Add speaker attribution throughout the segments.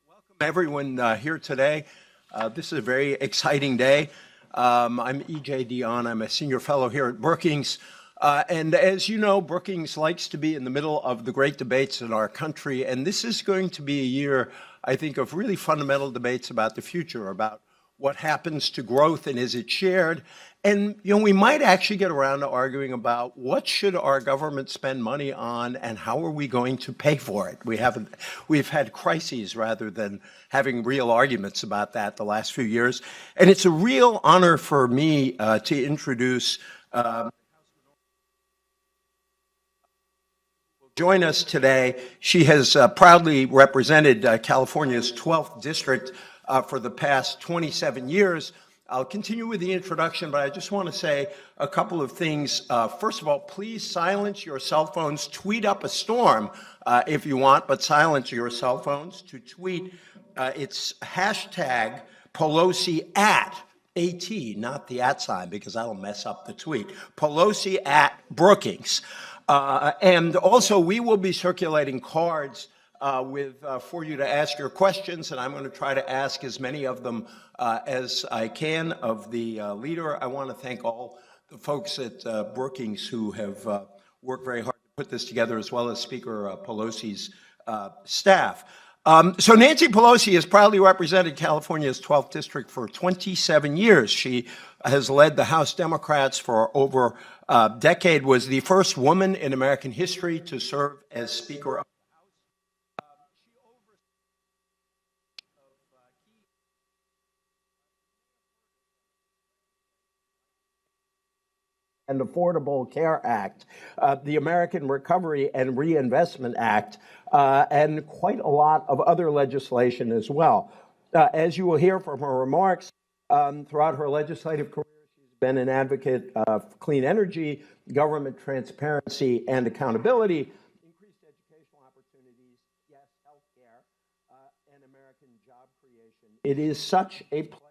Speaker 1: Welcome everyone here today. This is a very exciting day. I'm E.J. Dion. I'm a senior fellow here at Brookings. And as you know, Brookings likes to be in the middle of the great debates in our country. And this is going to be a year, I think, of really fundamental debates about the future, about what happens to growth and is it shared. And, we might actually get around to arguing about what should our government spend money on and how are we going to pay for it. We've had crises rather than having real arguments about that the last few years. And it's a real honor for me to introduce join us today. She has proudly represented California's 12th district for the past 27 years. I'll continue with the introduction, but I just want to say a couple of things. First of all, please silence your cell phones. Tweet up a storm if you want, but silence your cell phones. To tweet, it's hashtag Pelosi at AT, not the at sign, because that'll mess up the tweet. Pelosi at Brookings. And also, we will be circulating cards for you to ask your questions, and I'm going to try to ask as many of them as I can of the leader. I want to thank all the folks at Brookings who have worked very hard to put this together, as well as Speaker Pelosi's staff. So Nancy Pelosi has proudly represented California's 12th district for 27 years. She has led the House Democrats for over a decade, was the first woman in American history to serve as Speaker of and Affordable Care Act, the American Recovery and Reinvestment Act, and quite a lot of other legislation as well. As you will hear from her remarks, throughout her legislative career, she's been an advocate of clean energy, government transparency and accountability, increased educational opportunities, yes, health care, and American job creation. It is such a pleasure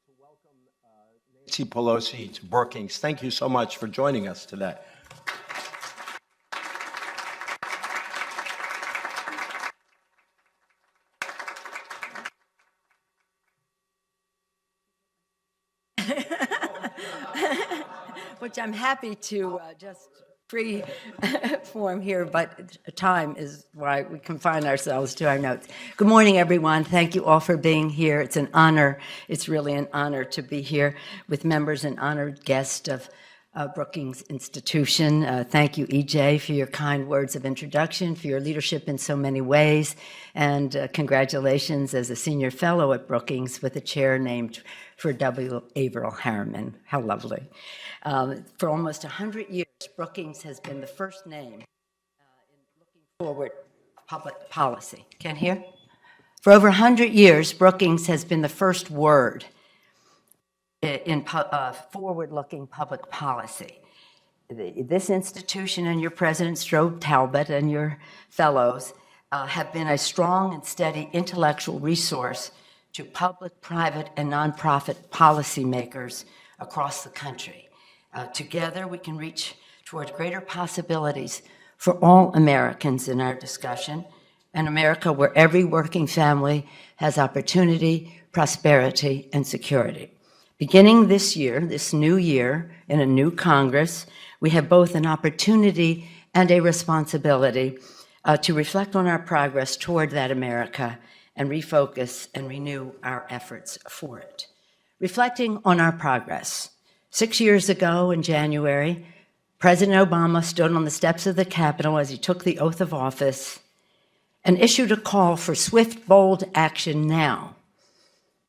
Speaker 1: to welcome Nancy Pelosi to Brookings. Thank you so much for joining us today.
Speaker 2: Which I'm happy to just free-form here, but time is why we confine ourselves to our notes. Good morning, everyone. Thank you all for being here. It's an honor. It's really an honor to be here with members and honored guests of Brookings Institution. Thank you, EJ, for your kind words of introduction, for your leadership in so many ways, and congratulations as a senior fellow at Brookings with a chair named for W. Averill Harriman. How lovely. For almost 100 years, Brookings has been the first name in looking forward public policy. Can't hear? For over 100 years, Brookings has been the first word in forward-looking public policy. This institution and your president, Strobe Talbot, and your fellows have been a strong and steady intellectual resource to public, private, and nonprofit policymakers across the country. Together, we can reach toward greater possibilities for all Americans in our discussion, an America where every working family has opportunity, prosperity, and security. Beginning this year, this new year, in a new Congress, we have both an opportunity and a responsibility to reflect on our progress toward that America and refocus and renew our efforts for it. Reflecting on our progress, 6 years ago in January, President Obama stood on the steps of the Capitol as he took the oath of office and issued a call for swift, bold action now,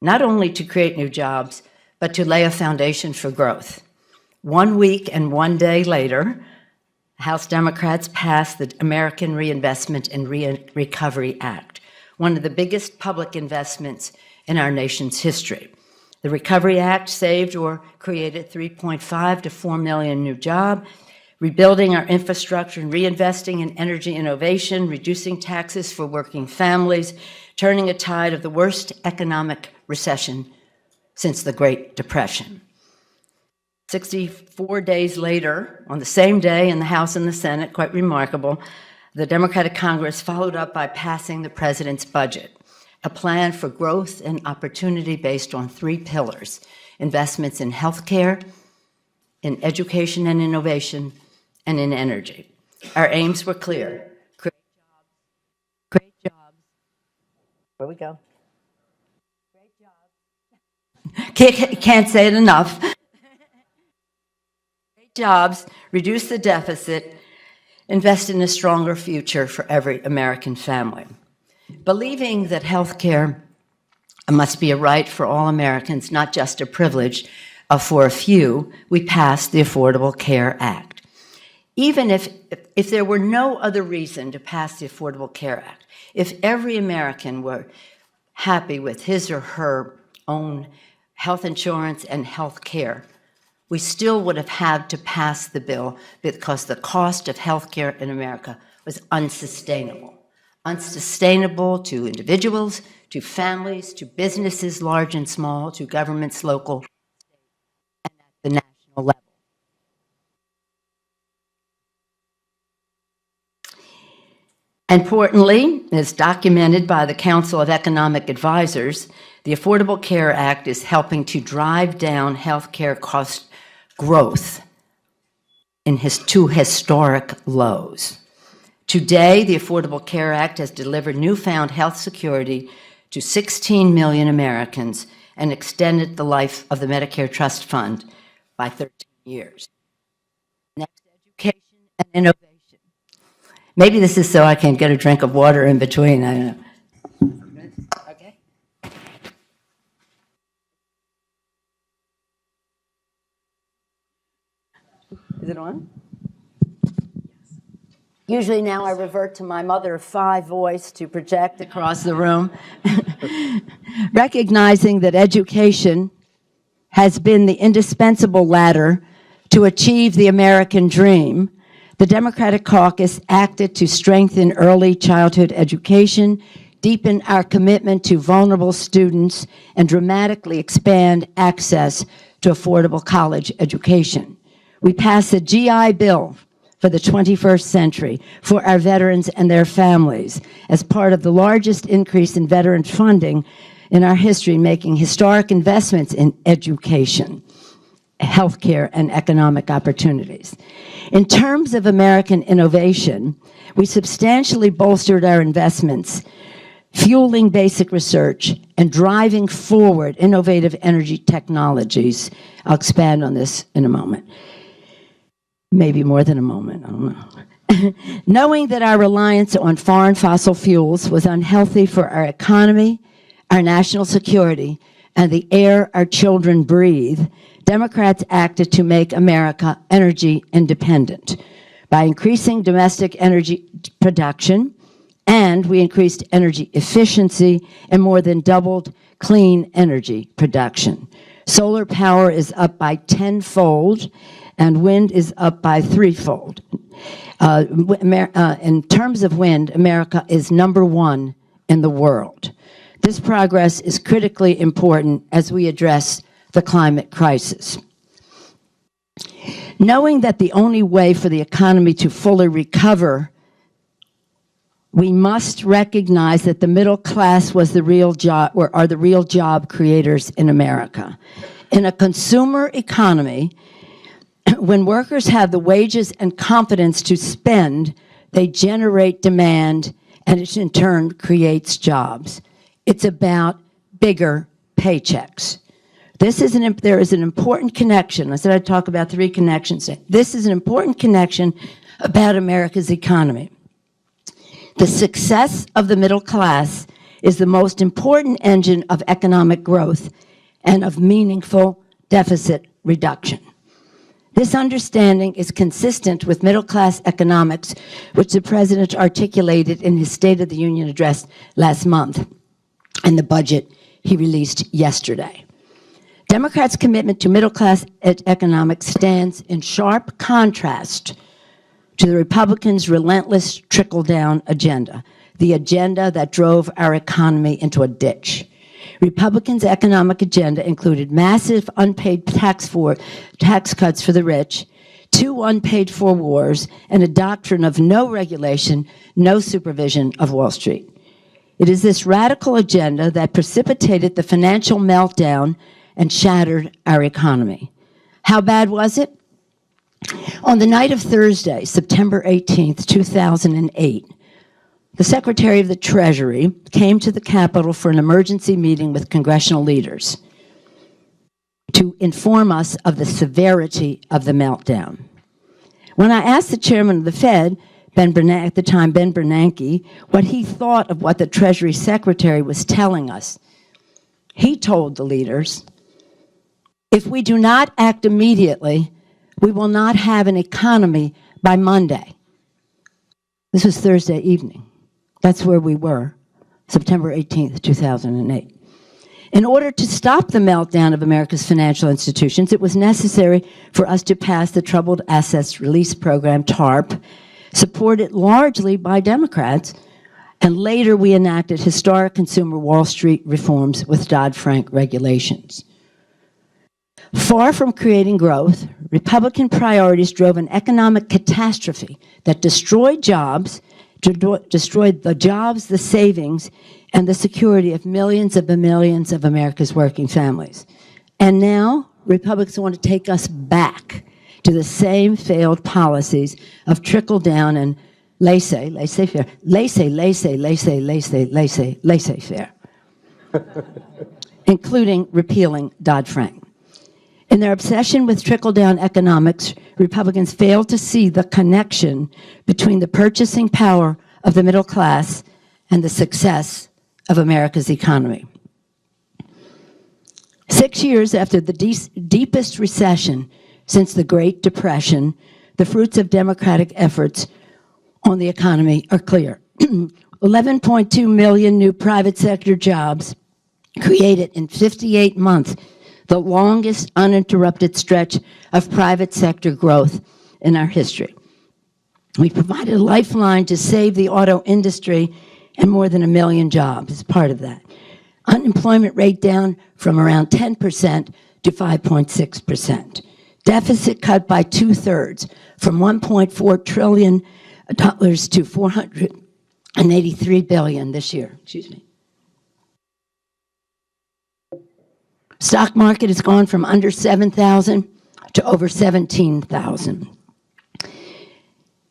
Speaker 2: not only to create new jobs, but to lay a foundation for growth. 1 week and 1 day later, House Democrats passed the American Reinvestment and Recovery Act, one of the biggest public investments in our nation's history. The Recovery Act saved or created 3.5 to 4 million new jobs, rebuilding our infrastructure and reinvesting in energy innovation, reducing taxes for working families, turning a tide of the worst economic recession since the Great Depression. 64 days later, on the same day in the House and the Senate, quite remarkable, the Democratic Congress followed up by passing the president's budget, a plan for growth and opportunity based on 3 pillars: investments in healthcare, in education and innovation, and in energy. Our aims were clear: create jobs. Where we go? Can't say it enough. Create jobs, reduce the deficit, invest in a stronger future for every American family. Believing that health care must be a right for all Americans, not just a privilege for a few, we passed the Affordable Care Act. Even if there were no other reason to pass the Affordable Care Act, if every American were happy with his or her own health insurance and health care, we still would have had to pass the bill because the cost of health care in America was unsustainable. Unsustainable to individuals, to families, to businesses large and small, to governments local and at the national level. Importantly, as documented by the Council of Economic Advisors, the Affordable Care Act is helping to drive down health care cost growth to historic lows. Today, the Affordable Care Act has delivered newfound health security to 16 million Americans and extended the life of the Medicare Trust Fund by 13 years. Next, education and innovation. Maybe this is so I can get a drink of water in between, I don't know. Okay. Is it on? Usually now I revert to my mother of 5 voice to project across the room. Recognizing that education has been the indispensable ladder to achieve the American dream, the Democratic Caucus acted to strengthen early childhood education, deepen our commitment to vulnerable students, and dramatically expand access to affordable college education. We passed a GI Bill for the 21st century for our veterans and their families as part of the largest increase in veteran funding in our history, making historic investments in education, healthcare, and economic opportunities. In terms of American innovation, we substantially bolstered our investments, fueling basic research and driving forward innovative energy technologies. I'll expand on this in a moment. Maybe more than a moment, I don't know. Knowing that our reliance on foreign fossil fuels was unhealthy for our economy, our national security, and the air our children breathe, Democrats acted to make America energy independent by increasing domestic energy production, and we increased energy efficiency and more than doubled clean energy production. Solar power is up by 10-fold, and wind is up by 3-fold. In terms of wind, America is #1 in the world. This progress is critically important as we address the climate crisis. Knowing that the only way for the economy to fully recover, we must recognize that the middle class are the real job creators in America. In a consumer economy, when workers have the wages and confidence to spend, they generate demand, and it in turn creates jobs. It's about bigger paychecks. There is an important connection. I said I'd talk about 3 connections. This is an important connection about America's economy. The success of the middle class is the most important engine of economic growth and of meaningful deficit reduction. This understanding is consistent with middle-class economics, which the President articulated in his State of the Union address last month and the budget he released yesterday. Democrats' commitment to middle-class economics stands in sharp contrast to the Republicans' relentless trickle-down agenda, the agenda that drove our economy into a ditch. Republicans' economic agenda included massive unpaid tax cuts for the rich, 2 unpaid-for wars, and a doctrine of no regulation, no supervision of Wall Street. It is this radical agenda that precipitated the financial meltdown and shattered our economy. How bad was it? On the night of Thursday, September 18th, 2008, the Secretary of the Treasury came to the Capitol for an emergency meeting with congressional leaders to inform us of the severity of the meltdown. When I asked the chairman of the Fed, at the time, Ben Bernanke, what he thought of what the Treasury Secretary was telling us, he told the leaders, if we do not act immediately, we will not have an economy by Monday. This was Thursday evening. That's where we were, September 18th, 2008. In order to stop the meltdown of America's financial institutions, it was necessary for us to pass the Troubled Assets Release Program, TARP, supported largely by Democrats, and later we enacted historic consumer Wall Street reforms with Dodd-Frank regulations. Far from creating growth, Republican priorities drove an economic catastrophe that destroyed jobs, destroyed the jobs, the savings, and the security of millions of America's working families. And now, Republicans want to take us back to the same failed policies of trickle-down and laissez-faire, laissez-faire, including repealing Dodd-Frank. In their obsession with trickle-down economics, Republicans failed to see the connection between the purchasing power of the middle class and the success of America's economy. 6 years after the deepest recession since the Great Depression, the fruits of Democratic efforts on the economy are clear. 11.2 million new private sector jobs created in 58 months, the longest uninterrupted stretch of private sector growth in our history. We provided a lifeline to save the auto industry and more than 1 million jobs as part of that. Unemployment rate down from around 10% to 5.6%. Deficit cut by 2/3, from $1.4 trillion to $483 billion this year. Excuse me. Stock market has gone from under 7,000 to over 17,000.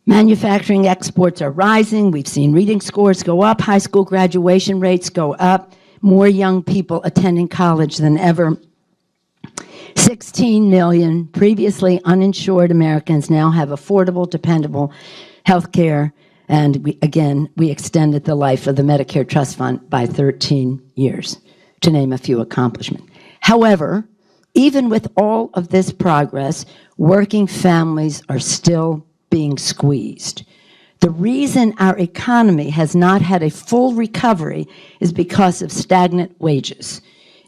Speaker 2: Manufacturing exports are rising. We've seen reading scores go up, high school graduation rates go up, more young people attending college than ever. 16 million previously uninsured Americans now have affordable, dependable health care, and we extended the life of the Medicare Trust Fund by 13 years, to name a few accomplishments. However, even with all of this progress, working families are still being squeezed. The reason our economy has not had a full recovery is because of stagnant wages.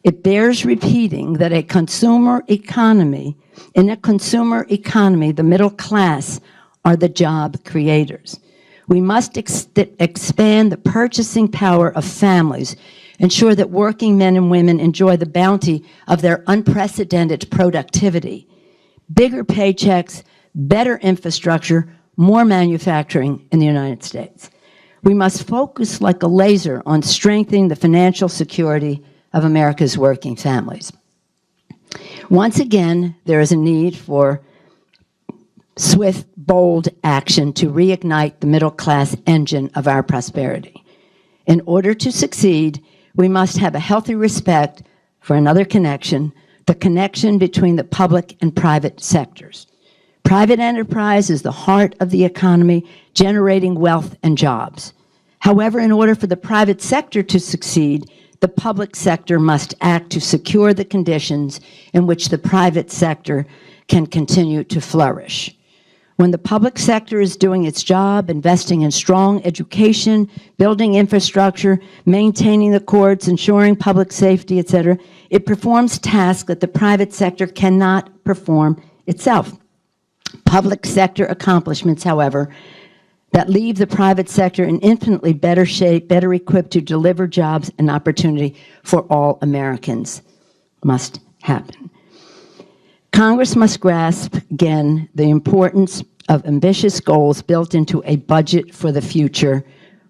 Speaker 2: It bears repeating that in a consumer economy, the middle class are the job creators. We must expand the purchasing power of families, ensure that working men and women enjoy the bounty of their unprecedented productivity, bigger paychecks, better infrastructure, more manufacturing in the United States. We must focus like a laser on strengthening the financial security of America's working families. Once again, there is a need for swift, bold action to reignite the middle-class engine of our prosperity. In order to succeed, we must have a healthy respect for another connection, the connection between the public and private sectors. Private enterprise is the heart of the economy, generating wealth and jobs. However, in order for the private sector to succeed, the public sector must act to secure the conditions in which the private sector can continue to flourish. When the public sector is doing its job, investing in strong education, building infrastructure, maintaining the courts, ensuring public safety, etc., it performs tasks that the private sector cannot perform itself. Public sector accomplishments, however, that leave the private sector in infinitely better shape, better equipped to deliver jobs and opportunity for all Americans, must happen. Congress must grasp, again, the importance of ambitious goals built into a budget for the future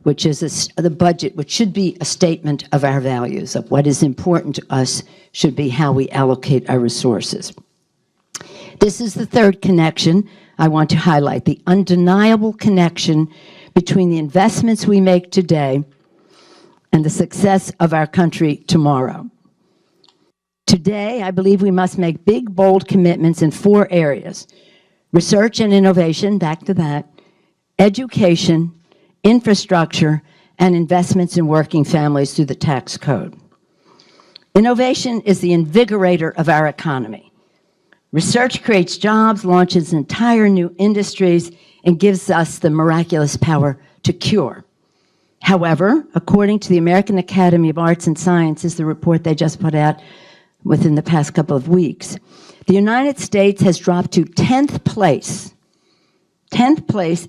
Speaker 2: which is the budget, which should be a statement of our values, of what is important to us, should be how we allocate our resources. This is the third connection I want to highlight, the undeniable connection between the investments we make today and the success of our country tomorrow. Today, I believe we must make big, bold commitments in 4 areas: research and innovation, back to that, education, infrastructure, and investments in working families through the tax code. Innovation is the invigorator of our economy. Research creates jobs, launches entire new industries, and gives us the miraculous power to cure. However, according to the American Academy of Arts and Sciences, the report they just put out within the past couple of weeks, the United States has dropped to 10th place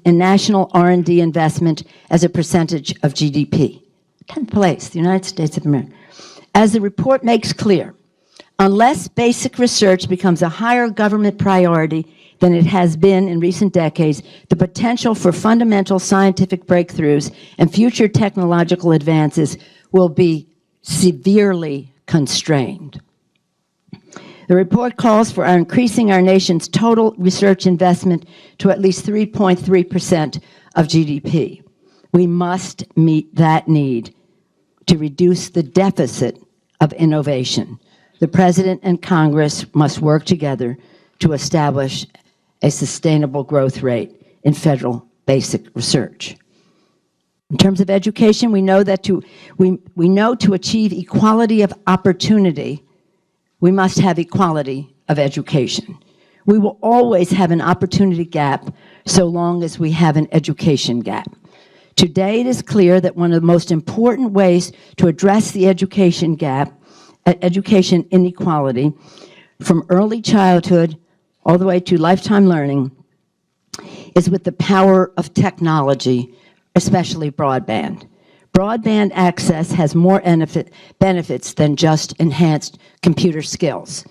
Speaker 2: in national R&D investment as a percentage of GDP. 10th place, the United States of America. As the report makes clear, unless basic research becomes a higher government priority than it has been in recent decades, the potential for fundamental scientific breakthroughs and future technological advances will be severely constrained. The report calls for increasing our nation's total research investment to at least 3.3% of GDP. We must meet that need to reduce the deficit of innovation. The President and Congress must work together to establish a sustainable growth rate in federal basic research. In terms of education, we know that we know to achieve equality of opportunity, we must have equality of education. We will always have an opportunity gap so long as we have an education gap. Today, it is clear that one of the most important ways to address the education gap, education inequality, from early childhood all the way to lifetime learning, is with the power of technology, especially broadband. Broadband access has more benefits than just enhanced computer skills.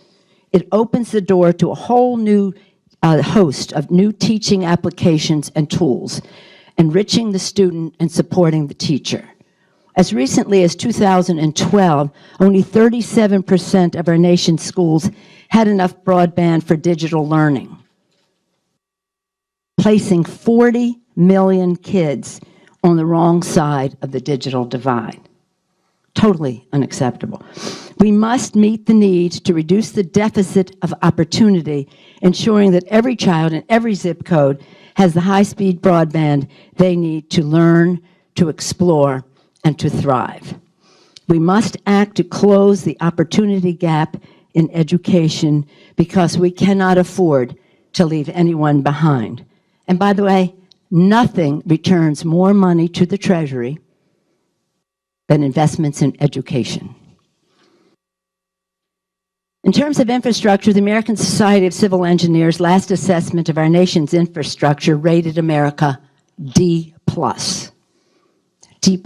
Speaker 2: It opens the door to a whole new host of new teaching applications and tools, enriching the student and supporting the teacher. As recently as 2012, only 37% of our nation's schools had enough broadband for digital learning, placing 40 million kids on the wrong side of the digital divide. Totally unacceptable. We must meet the need to reduce the deficit of opportunity, ensuring that every child in every zip code has the high-speed broadband they need to learn, to explore, and to thrive. We must act to close the opportunity gap in education because we cannot afford to leave anyone behind. And by the way, nothing returns more money to the Treasury than investments in education. In terms of infrastructure, the American Society of Civil Engineers' last assessment of our nation's infrastructure rated America D+. D+.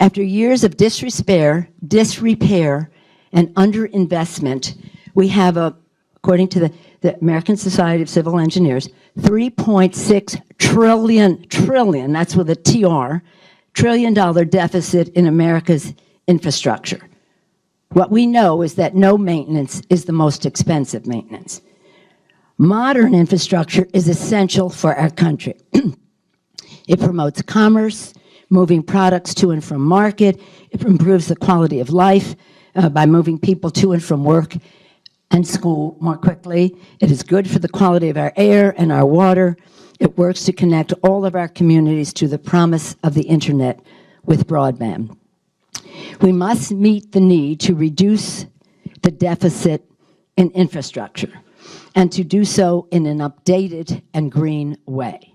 Speaker 2: After years of disrepair, and underinvestment, we have, according to the American Society of Civil Engineers, $3.6 trillion, that's with a TR, trillion-dollar deficit in America's infrastructure. What we know is that no maintenance is the most expensive maintenance. Modern infrastructure is essential for our country. It promotes commerce, moving products to and from market. It improves the quality of life by moving people to and from work and school more quickly. It is good for the quality of our air and our water. It works to connect all of our communities to the promise of the internet with broadband. We must meet the need to reduce the deficit in infrastructure and to do so in an updated and green way.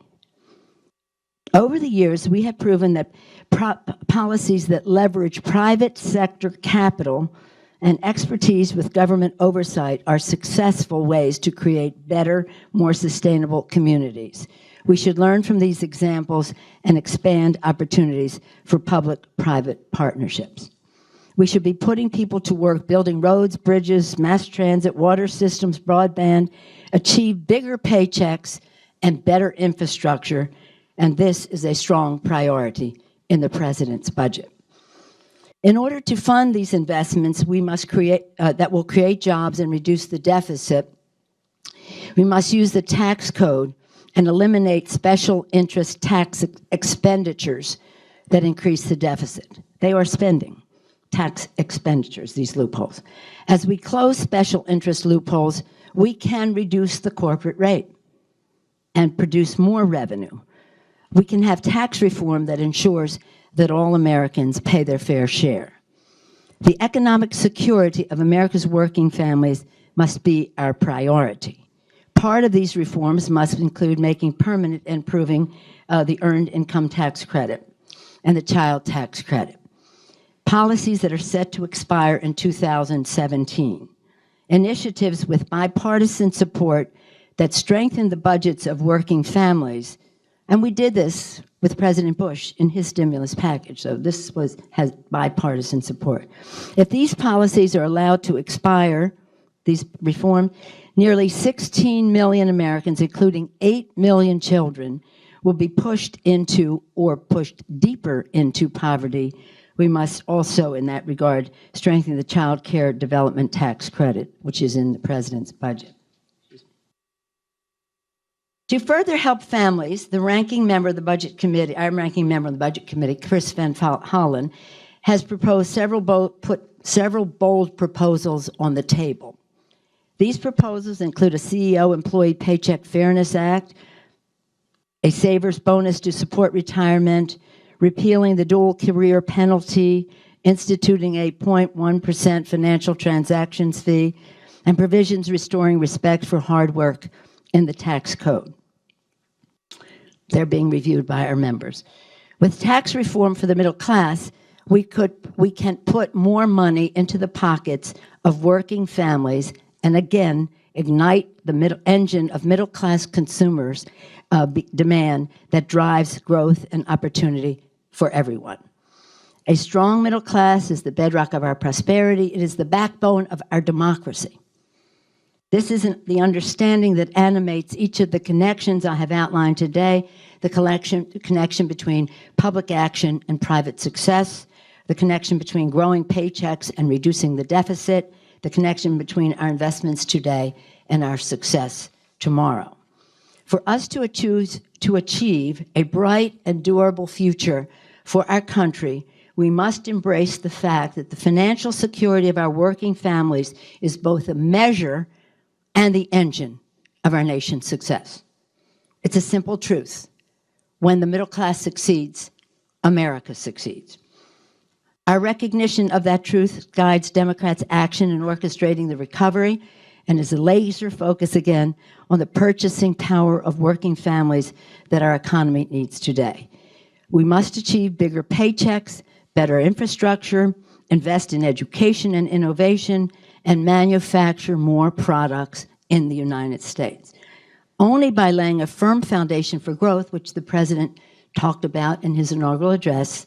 Speaker 2: Over the years, we have proven that policies that leverage private sector capital and expertise with government oversight are successful ways to create better, more sustainable communities. We should learn from these examples and expand opportunities for public-private partnerships. We should be putting people to work building roads, bridges, mass transit, water systems, broadband, achieve bigger paychecks and better infrastructure, and this is a strong priority in the president's budget. In order to fund these investments, we must that will create jobs and reduce the deficit, we must use the tax code and eliminate special interest tax expenditures that increase the deficit. They are spending tax expenditures, these loopholes. As we close special interest loopholes, we can reduce the corporate rate and produce more revenue. We can have tax reform that ensures that all Americans pay their fair share. The economic security of America's working families must be our priority. Part of these reforms must include making permanent and improving the Earned Income Tax Credit and the Child Tax Credit, policies that are set to expire in 2017, initiatives with bipartisan support that strengthen the budgets of working families, and we did this with President Bush in his stimulus package, so this has bipartisan support. If these policies are allowed to expire, these reforms, nearly 16 million Americans, including 8 million children, will be pushed into or pushed deeper into poverty. We must also, in that regard, strengthen the Child Care Development Tax Credit, which is in the president's budget. To further help families, the ranking member of the Budget Committee, I'm ranking member of the Budget Committee, Chris Van Hollen, has proposed put several bold proposals on the table. These proposals include a CEO Employee Paycheck Fairness Act, a saver's bonus to support retirement, repealing the dual career penalty, instituting a 0.1% financial transactions fee, and provisions restoring respect for hard work in the tax code. They're being reviewed by our members. With tax reform for the middle class, we can put more money into the pockets of working families and again ignite the engine of middle-class consumers' demand that drives growth and opportunity for everyone. A strong middle class is the bedrock of our prosperity. It is the backbone of our democracy. This is the understanding that animates each of the connections I have outlined today, the connection between public action and private success, the connection between growing paychecks and reducing the deficit, the connection between our investments today and our success tomorrow. For us to achieve a bright and durable future for our country, we must embrace the fact that the financial security of our working families is both a measure and the engine of our nation's success. It's a simple truth. When the middle class succeeds, America succeeds. Our recognition of that truth guides Democrats' action in orchestrating the recovery and is a laser focus again on the purchasing power of working families that our economy needs today. We must achieve bigger paychecks, better infrastructure, invest in education and innovation, and manufacture more products in the United States. Only by laying a firm foundation for growth, which the President talked about in his inaugural address,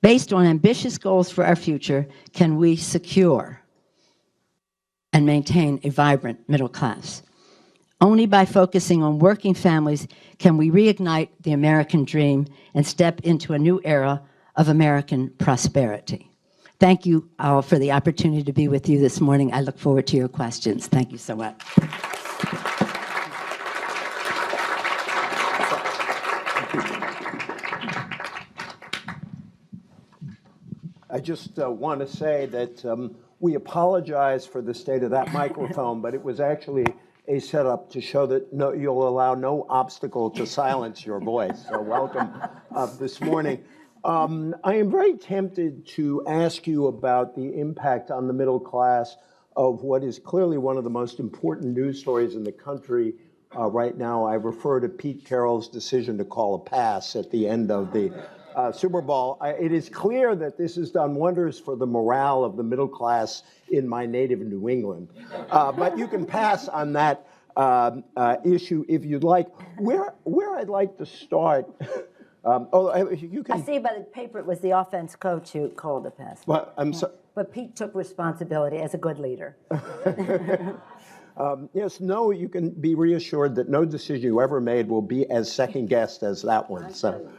Speaker 2: based on ambitious goals for our future, can we secure and maintain a vibrant middle class. Only by focusing on working families can we reignite the American dream and step into a new era of American prosperity. Thank you all for the opportunity to be with you this morning. I look forward to your questions. Thank you so much.
Speaker 1: I just want to say that we apologize for the state of that microphone, but it was actually a setup to show that you'll allow no obstacle to silence your voice. So welcome this morning. I am very tempted to ask you about the impact on the middle class of what is clearly one of the most important news stories in the country right now. I refer to Pete Carroll's decision to call a pass at the end of the Super Bowl. It is clear that this has done wonders for the morale of the middle class in my native New England. But you can pass on that issue if you'd like. Where I'd like to start. You can.
Speaker 2: I see by the paper it was the offense coach who called the pass.
Speaker 1: But I'm sorry.
Speaker 2: But Pete took responsibility as a good leader.
Speaker 1: Yes, no, you can be reassured that no decision you ever made will be as second-guessed as that one. So,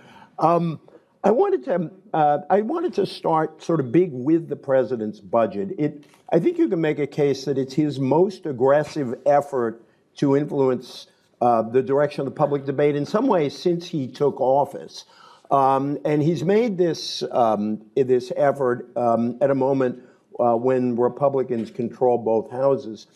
Speaker 1: I wanted to start sort of big with the president's budget. I think you can make a case that it's his most aggressive effort to influence the direction of the public debate in some ways since he took office. And he's made this effort at a moment when Republicans control both houses.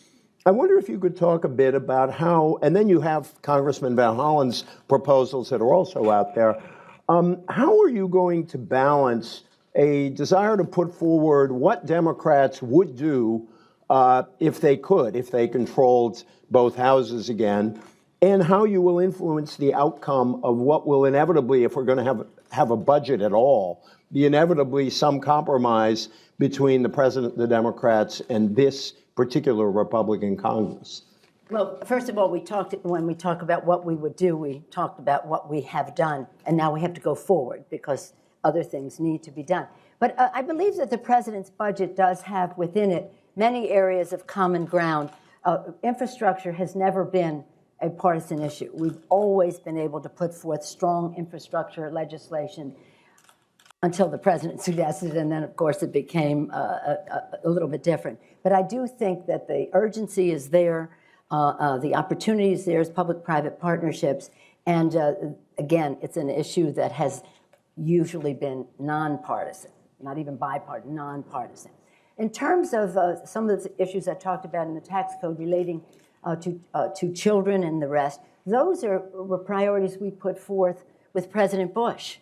Speaker 1: I wonder if you could talk a bit about how, and then you have Congressman Van Hollen's proposals that are also out there. How are you going to balance a desire to put forward what Democrats would do if they controlled both houses again, and how you will influence the outcome of what will inevitably, if we're going to have a budget at all, be inevitably some compromise between the president, the Democrats, and this particular Republican Congress?
Speaker 2: Well, first of all, when we talk about what we would do, we talked about what we have done, and now we have to go forward because other things need to be done. But I believe that the president's budget does have within it many areas of common ground. Infrastructure has never been a partisan issue. We've always been able to put forth strong infrastructure legislation until the president suggested, and then, of course, it became a little bit different. But I do think that the urgency is there, the opportunity is there, is public-private partnerships, and again, it's an issue that has usually been nonpartisan, not even bipartisan, nonpartisan. In terms of some of the issues I talked about in the tax code relating to children and the rest, those were priorities we put forth with President Bush.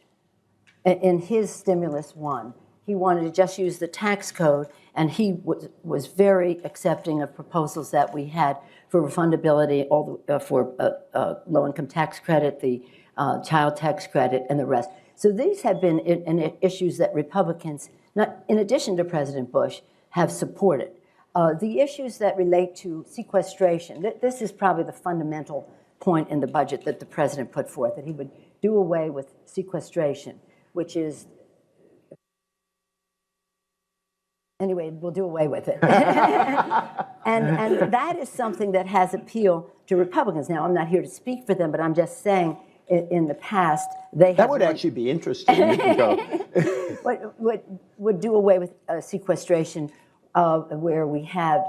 Speaker 2: In his stimulus one, he wanted to just use the tax code, and he was very accepting of proposals that we had for refundability, for low-income tax credit, the child tax credit, and the rest. So these have been issues that Republicans, in addition to President Bush, have supported. The issues that relate to sequestration, this is probably the fundamental point in the budget that the president put forth, that he would do away with sequestration, which is, anyway, we'll do away with it. and that is something that has appeal to Republicans. Now, I'm not here to speak for them, but I'm just saying in the past, they have...
Speaker 1: That would actually be interesting. You can go.
Speaker 2: would do away with sequestration where we had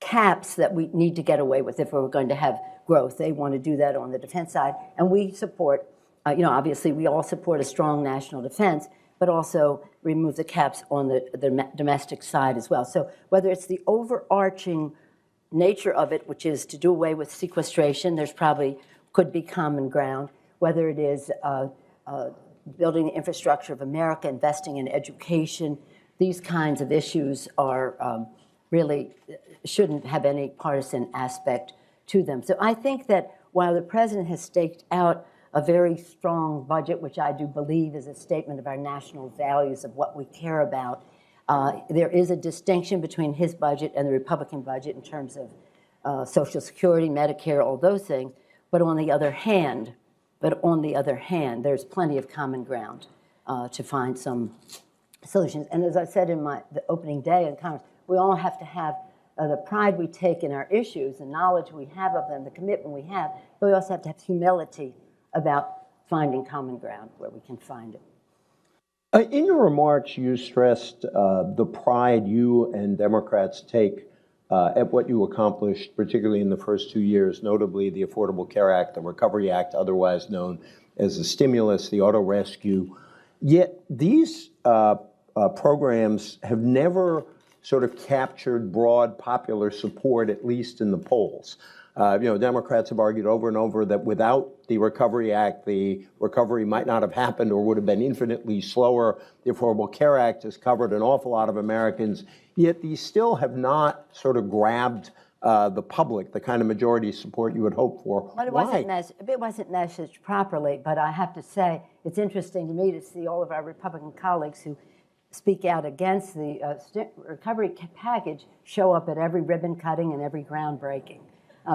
Speaker 2: caps that we need to get away with if we're going to have growth. They want to do that on the defense side, and we support, obviously we all support a strong national defense, but also remove the caps on the domestic side as well. So whether it's the overarching nature of it, which is to do away with sequestration, there's probably could be common ground, whether it is building the infrastructure of America, investing in education, these kinds of issues are really shouldn't have any partisan aspect to them. So I think that while the president has staked out a very strong budget, which I do believe is a statement of our national values of what we care about, there is a distinction between his budget and the Republican budget in terms of Social Security, Medicare, all those things. But on the other hand, there's plenty of common ground to find some solutions. And as I said in the opening day in Congress, we all have to have the pride we take in our issues, the knowledge we have of them, the commitment we have, but we also have to have humility about finding common ground where we can find it.
Speaker 1: In your remarks, you stressed the pride you and Democrats take at what you accomplished, particularly in the first 2 years, notably the Affordable Care Act, the Recovery Act, otherwise known as the stimulus, the auto rescue. Yet these programs have never sort of captured broad popular support, at least in the polls. Democrats have argued over and over that without the Recovery Act, the recovery might not have happened or would have been infinitely slower. The Affordable Care Act has covered an awful lot of Americans, yet these still have not sort of grabbed the public, the kind of majority support you would hope for.
Speaker 2: Well, it wasn't messaged properly, but I have to say it's interesting to me to see all of our Republican colleagues who speak out against the recovery package show up at every ribbon cutting and every groundbreaking.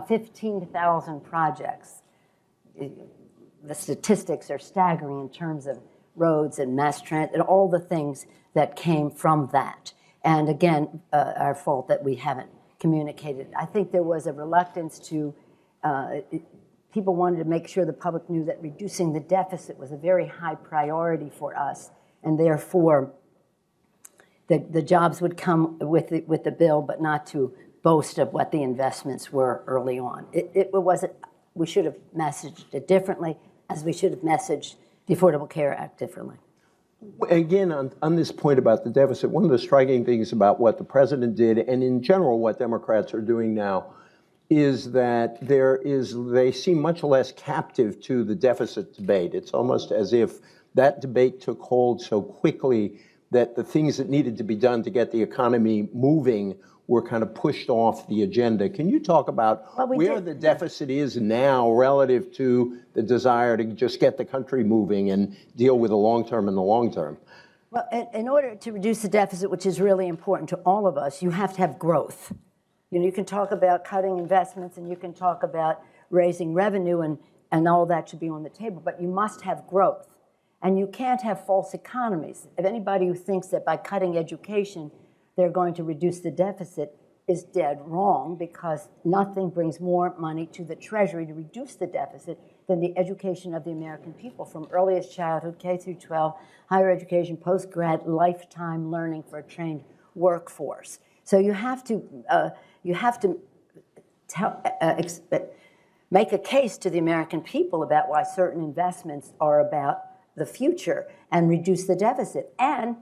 Speaker 2: 15,000 projects. The statistics are staggering in terms of roads and mass transit and all the things that came from that. And again, our fault that we haven't communicated. I think there was a reluctance to people wanted to make sure the public knew that reducing the deficit was a very high priority for us, and therefore the jobs would come with the bill, but not to boast of what the investments were early on. It wasn't. We should have messaged it differently, as we should have messaged the Affordable Care Act differently.
Speaker 1: Again, on this point about the deficit, one of the striking things about what the president did, and in general what Democrats are doing now, is that they seem much less captive to the deficit debate. It's almost as if that debate took hold so quickly that the things that needed to be done to get the economy moving were kind of pushed off the agenda. Can you talk about where the deficit is now relative to the desire to just get the country moving and deal with the long term in the long term?
Speaker 2: Well, in order to reduce the deficit, which is really important to all of us, you have to have growth. You can talk about cutting investments, and you can talk about raising revenue, and all that should be on the table, but you must have growth. And you can't have false economies. If anybody who thinks that by cutting education they're going to reduce the deficit is dead wrong, because nothing brings more money to the Treasury to reduce the deficit than the education of the American people, from earliest childhood, K through 12, higher education, post-grad, lifetime learning for a trained workforce. So you have to make a case to the American people about why certain investments are about the future and reduce the deficit. And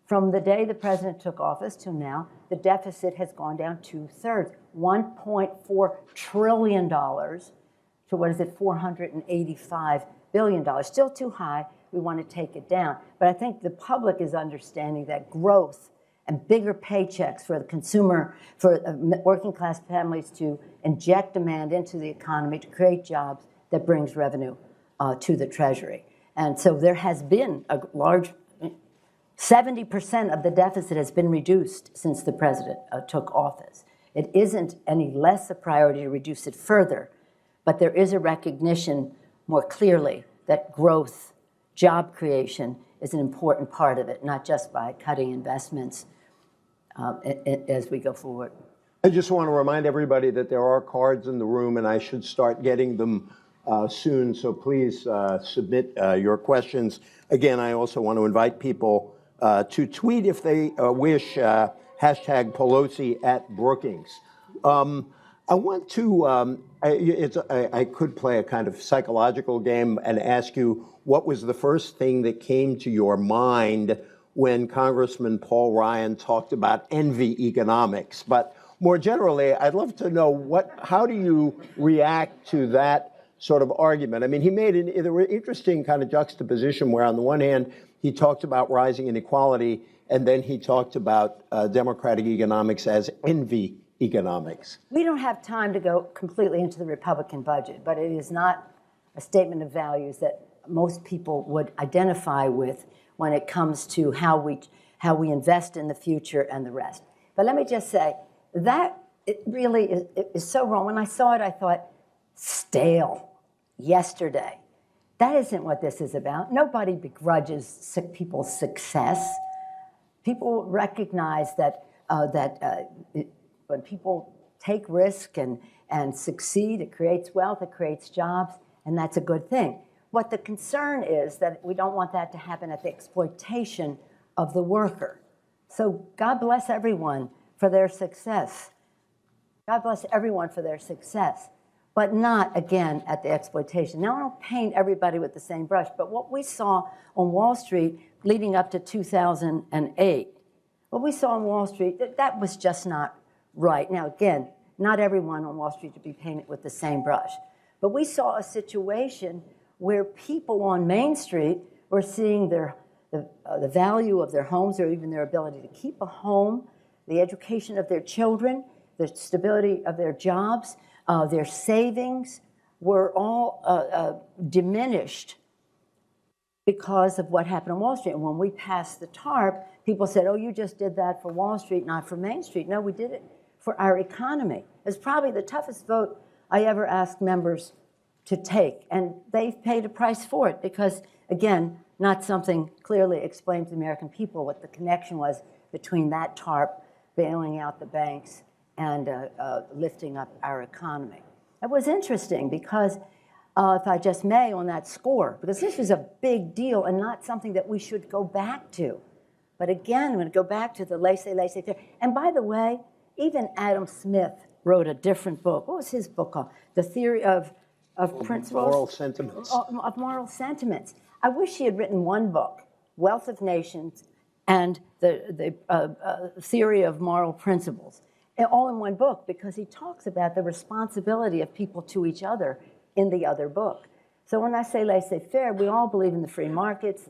Speaker 2: from the day the president took office till now, the deficit has gone down 2/3, $1.4 trillion to what is it, $485 billion. Still too high. We want to take it down. But I think the public is understanding that growth and bigger paychecks for the consumer, for working class families to inject demand into the economy, to create jobs that brings revenue to the Treasury. And so there has been a large, 70% of the deficit has been reduced since the president took office. It isn't any less a priority to reduce it further, but there is a recognition more clearly that growth, job creation is an important part of it, not just by cutting investments as we go forward.
Speaker 1: I just want to remind everybody that there are cards in the room, and I should start getting them soon, so please submit your questions. Again, I also want to invite people to tweet if they wish, hashtag Pelosi at Brookings. I want to, I could play a kind of psychological game and ask you, what was the first thing that came to your mind when Congressman Paul Ryan talked about envy economics? But more generally, I'd love to know how do you react to that sort of argument? I mean, he made an interesting kind of juxtaposition where on the one hand, he talked about rising inequality, and then he talked about democratic economics as envy economics.
Speaker 2: We don't have time to go completely into the Republican budget, but it is not a statement of values that most people would identify with when it comes to how we invest in the future and the rest. But let me just say that it really is so wrong. When I saw it, I thought, stale, yesterday. That isn't what this is about. Nobody begrudges sick people's success. People recognize that when people take risk and succeed, it creates wealth, it creates jobs, and that's a good thing. What the concern is that we don't want that to happen at the exploitation of the worker. So God bless everyone for their success. God bless everyone for their success, but not, again, at the exploitation. Now, I don't paint everybody with the same brush, but what we saw on Wall Street leading up to 2008, what we saw on Wall Street, that was just not right. Now, again, not everyone on Wall Street to be painted with the same brush, but we saw a situation where people on Main Street were seeing the value of their homes, or even their ability to keep a home, the education of their children, the stability of their jobs, their savings were all diminished because of what happened on Wall Street. And when we passed the TARP, people said, oh, you just did that for Wall Street, not for Main Street. No, we did it for our economy. It's probably the toughest vote I ever asked members to take. And they've paid a price for it because, again, not something clearly explained to the American people what the connection was between that TARP, bailing out the banks, and lifting up our economy. It was interesting because if I just may, on that score, because this is a big deal and not something that we should go back to. But again, I'm going to go back to the laissez-faire. And by the way, even Adam Smith wrote a different book. What was his book called? The Theory of Principles?
Speaker 1: Moral Sentiments.
Speaker 2: Of Moral Sentiments. I wish he had written one book, Wealth of Nations and the Theory of Moral Principles, all in one book, because he talks about the responsibility of people to each other in the other book. So when I say laissez-faire, we all believe in the free markets.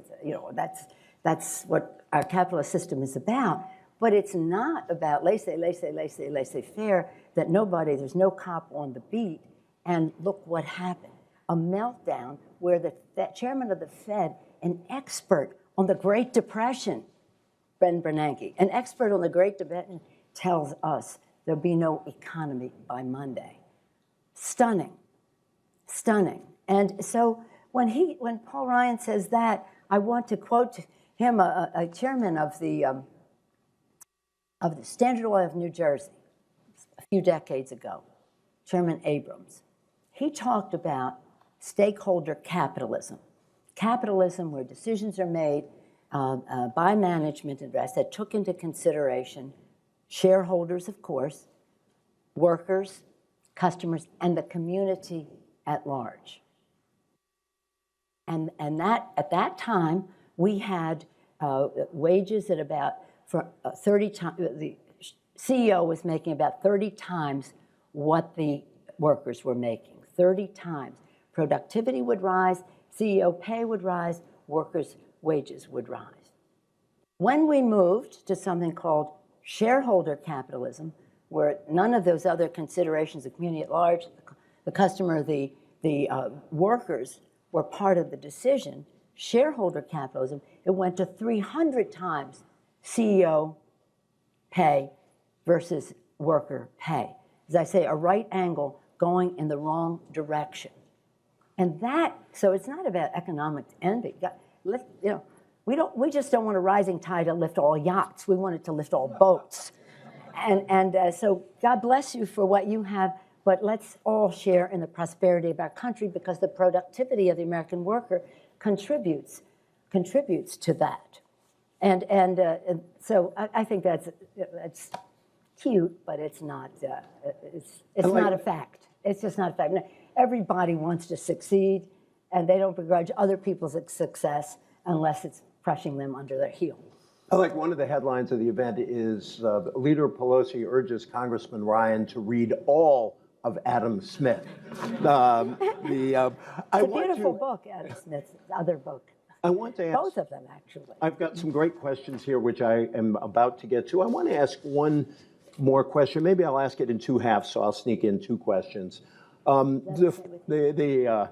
Speaker 2: That's what our capitalist system is about. But it's not about laissez-faire, that there's no cop on the beat. And look what happened. A meltdown where the chairman of the Fed, an expert on the Great Depression, Ben Bernanke, an expert on the Great Depression, tells us there'll be no economy by Monday. Stunning. And so when Paul Ryan says that, I want to quote him, a chairman of the Standard Oil of New Jersey, a few decades ago, Chairman Abrams. He talked about stakeholder capitalism. Capitalism where decisions are made by management investors that took into consideration shareholders, of course, workers, customers, and the community at large. And that at that time, we had wages at about 30 times, the CEO was making about 30 times what the workers were making, 30 times. Productivity would rise, CEO pay would rise, workers' wages would rise. When we moved to something called shareholder capitalism, where none of those other considerations, the community at large, the customer, the workers were part of the decision, shareholder capitalism, it went to 300 times CEO pay versus worker pay. As I say, a right angle going in the wrong direction. And so it's not about economic envy. We just don't want a rising tide to lift all yachts. We want it to lift all boats. So God bless you for what you have, but let's all share in the prosperity of our country, because the productivity of the American worker contributes to that. And so I think that's cute, but it's not. It's not a fact. It's just not a fact. Everybody wants to succeed, and they don't begrudge other people's success unless it's crushing them under their heel.
Speaker 1: I like one of the headlines of the event is Leader Pelosi urges Congressman Ryan to read all of Adam Smith.
Speaker 2: It's a beautiful book, Adam Smith's other book.
Speaker 1: I want to ask,
Speaker 2: both of them, actually.
Speaker 1: I've got some great questions here, which I am about to get to. I want to ask one more question. Maybe I'll ask it in two halves, so I'll sneak in two questions. The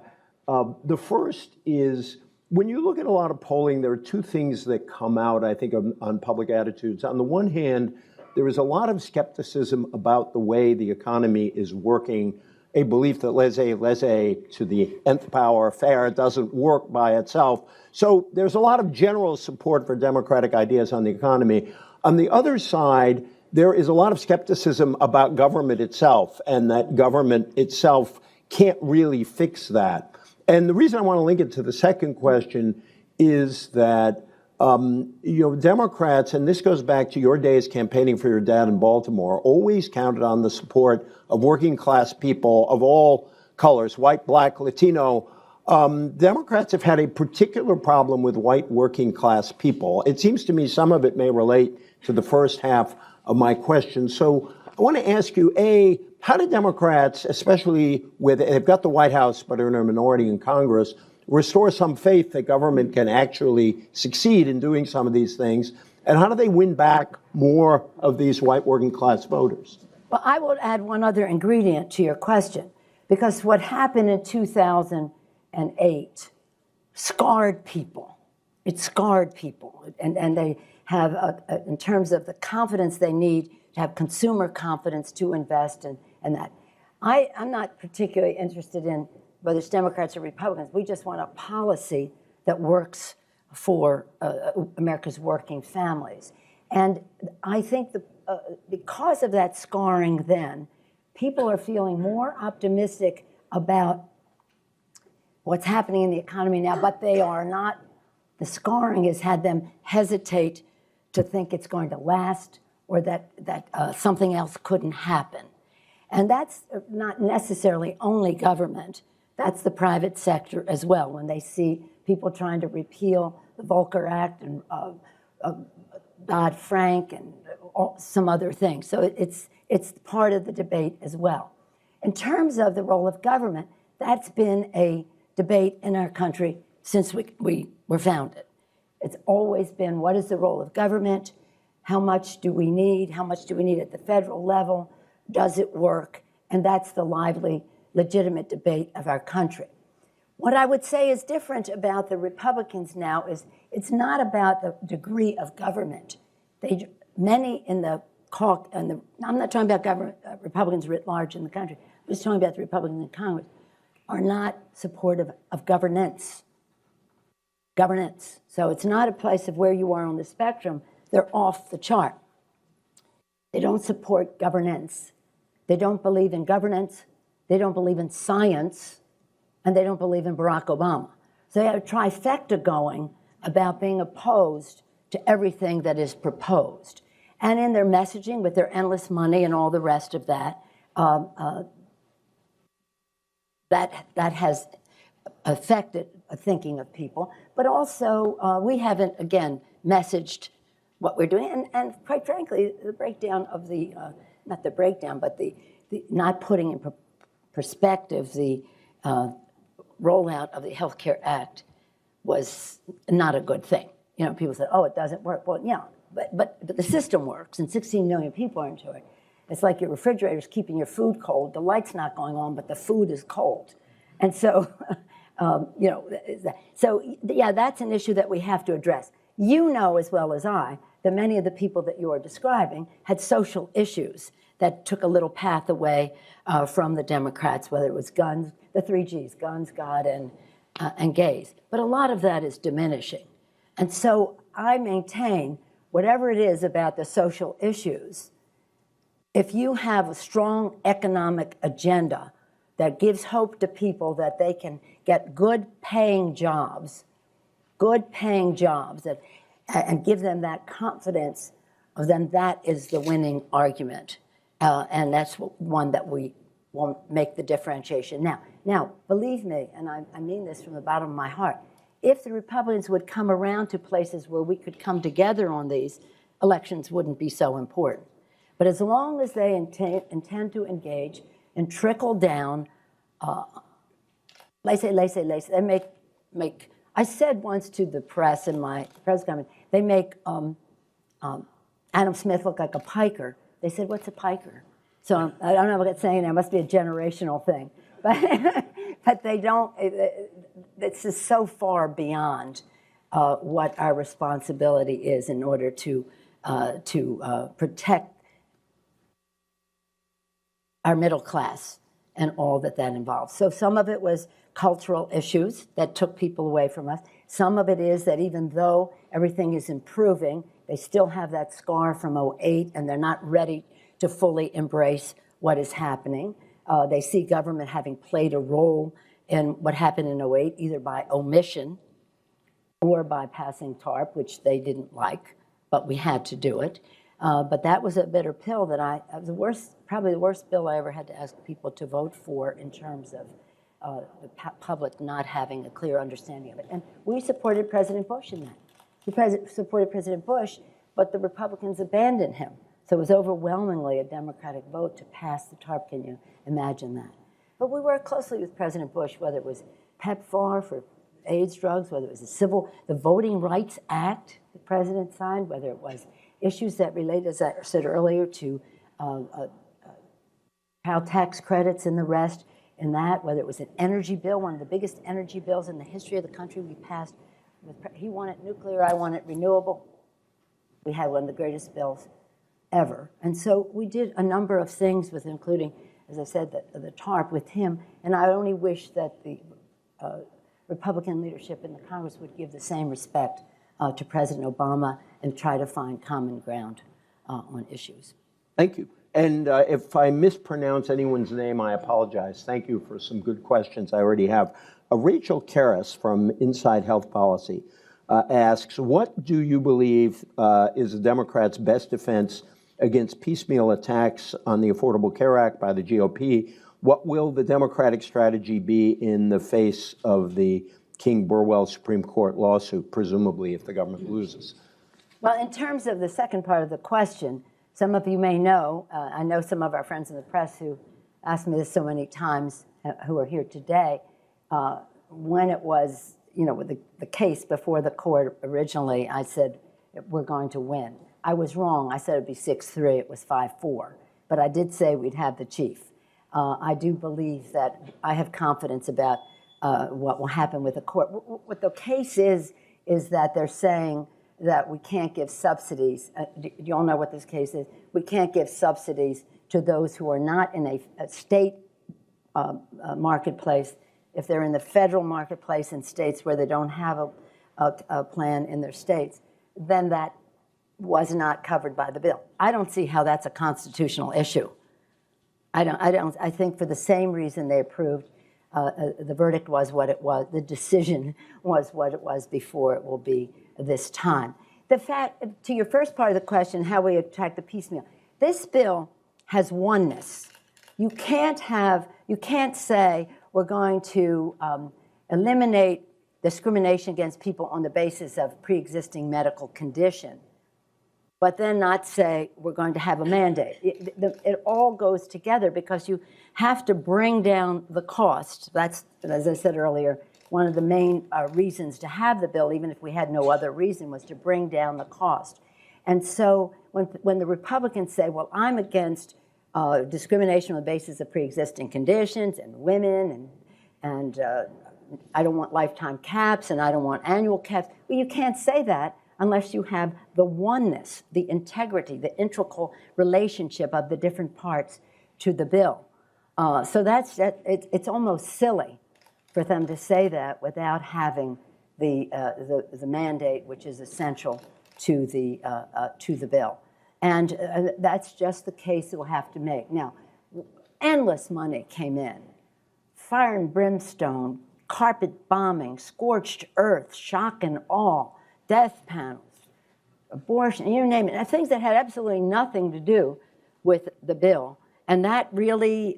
Speaker 1: first is, when you look at a lot of polling, there are two things that come out, I think, on public attitudes. On the one hand, there is a lot of skepticism about the way the economy is working, a belief that laissez to the nth power faire doesn't work by itself. So there's a lot of general support for democratic ideas on the economy. On the other side, there is a lot of skepticism about government itself, and that government itself can't really fix that. And the reason I want to link it to the second question is that Democrats, and this goes back to your days campaigning for your dad in Baltimore, always counted on the support of working class people of all colors, white, black, Latino. Democrats have had a particular problem with white working class people. It seems to me some of it may relate to the first half of my question. So I want to ask you, A, how do Democrats, especially they've got the White House but are in a minority in Congress, restore some faith that government can actually succeed in doing some of these things? And how do they win back more of these white working class voters?
Speaker 2: Well, I will add one other ingredient to your question, because what happened in 2008 scarred people. It scarred people. And they have, in terms of the confidence they need to have consumer confidence to invest in that. I'm not particularly interested in whether it's Democrats or Republicans. We just want a policy that works for America's working families. And I think because of that scarring then, people are feeling more optimistic about
Speaker 3: what's happening in the economy now, but they are not, the scarring has had them hesitate to think it's going to last or that something else couldn't happen. And that's not necessarily only government, that's the private sector as well. When they see people trying to repeal the Volcker Act and Dodd-Frank and some other things. So it's part of the debate as well. In terms of the role of government, that's been a debate in our country since we were founded. It's always been, what is the role of government? How much do we need? How much do we need at the federal level? Does it work? And that's the lively, legitimate debate of our country. What I would say is different about the Republicans now is it's not about the degree of government. Many in the I'm not talking about government, Republicans writ large in the country, I'm just talking about the Republicans in Congress, are not supportive of governance. Governance. So it's not a place of where you are on the spectrum. They're off the chart. They don't support governance. They don't believe in governance. They don't believe in science. And they don't believe in Barack Obama. So they have a trifecta going about being opposed to everything that is proposed. And in their messaging, with their endless money and all the rest of that, that has affected thinking of people. But also, we haven't, again, messaged what we're doing. And quite frankly, the breakdown of the, not the breakdown, but the not putting in perspective the rollout of the Health Care Act was not a good thing. You know, people said, oh, it doesn't work. Well, yeah, but the system works, and 16 million people are into it. It's like your refrigerator's keeping your food cold. The light's not going on, but the food is cold. And so, you know, so yeah, that's an issue that we have to address. You know as well as I that many of the people that you are describing had social issues that took a little path away from the Democrats, whether it was guns, the 3 Gs, guns, God, and gays. But a lot of that is diminishing. And so I maintain, whatever it is about the social issues, if you have a strong economic agenda that gives hope to people that they can get good paying jobs, and give them that confidence, then that is the winning argument. And that's one that we won't make the differentiation. Now, believe me, and I mean this from the bottom of my heart, if the Republicans would come around to places where we could come together on these, elections wouldn't be so important. But as long as they intend to engage and trickle down, they make, I said once to the press in my press conference, they make Adam Smith look like a piker. They said, what's a piker? So I don't know what it's saying, it must be a generational thing. But they don't, it's just so far beyond what our responsibility is in order to protect our middle class and all that involves. So some of it was cultural issues that took people away from us. Some of it is that even though everything is improving, they still have that scar from '08 and they're not ready to fully embrace what is happening. They see government having played a role in what happened in '08, either by omission or by passing TARP, which they didn't like, but we had to do it. But that was a bitter pill that probably the worst bill I ever had to ask people to vote for in terms of the public not having a clear understanding of it. And we supported President Bush in that. We supported President Bush, but the Republicans abandoned him. So it was overwhelmingly a Democratic vote to pass the TARP. Can you imagine that? But we worked closely with President Bush, whether it was PEPFAR for AIDS drugs, whether it was the Voting Rights Act the president signed, whether it was issues that relate, as I said earlier, to child tax credits and the rest in that, whether it was an energy bill, one of the biggest energy bills in the history of the country we passed. He wanted nuclear, I wanted renewable. We had one of the greatest bills ever. And so we did a number of things with, including, as I said, the TARP with him. And I only wish that the Republican leadership in the Congress would give the same respect to President Obama and try to find common ground on issues.
Speaker 1: Thank you. And if I mispronounce anyone's name, I apologize. Thank you for some good questions. I already have Rachel Karras from Inside Health Policy asks, what do you believe is the Democrats' best defense against piecemeal attacks on the Affordable Care Act by the GOP? What will the Democratic strategy be in the face of the King-Burwell Supreme Court lawsuit, presumably if the government loses?
Speaker 3: Well, in terms of the second part of the question, some of you may know, I know some of our friends in the press who asked me this so many times, who are here today, when it was, the case before the court originally, I said, we're going to win. I was wrong. I said it'd be 6-3. It was 5-4. But I did say we'd have the chief. I do believe that I have confidence about what will happen with the court. What the case is that they're saying that we can't give subsidies. Do you all know what this case is? We can't give subsidies to those who are not in a state marketplace. If they're in the federal marketplace in states where they don't have a plan in their states, then that was not covered by the bill. I don't see how that's a constitutional issue. I think for the same reason they approved, the verdict was what it was, the decision was what it was before, it will be this time. The fact, to your first part of the question, how we attack the piecemeal, this bill has oneness. You can't say we're going to eliminate discrimination against people on the basis of pre-existing medical condition, but then not say we're going to have a mandate. It all goes together because you have to bring down the cost. That's, as I said earlier, one of the main reasons to have the bill, even if we had no other reason, was to bring down the cost. And so when the Republicans say, well, I'm against discrimination on the basis of pre-existing conditions and women, and I don't want lifetime caps, and I don't want annual caps, well, you can't say that unless you have the oneness, the integrity, the integral relationship of the different parts to the bill. So it's almost silly for them to say that without having the mandate, which is essential to the bill. And that's just the case we'll have to make. Now, endless money came in. Fire and brimstone, carpet bombing, scorched earth, shock and awe, death panels, abortion, you name it, things that had absolutely nothing to do with the bill. And that really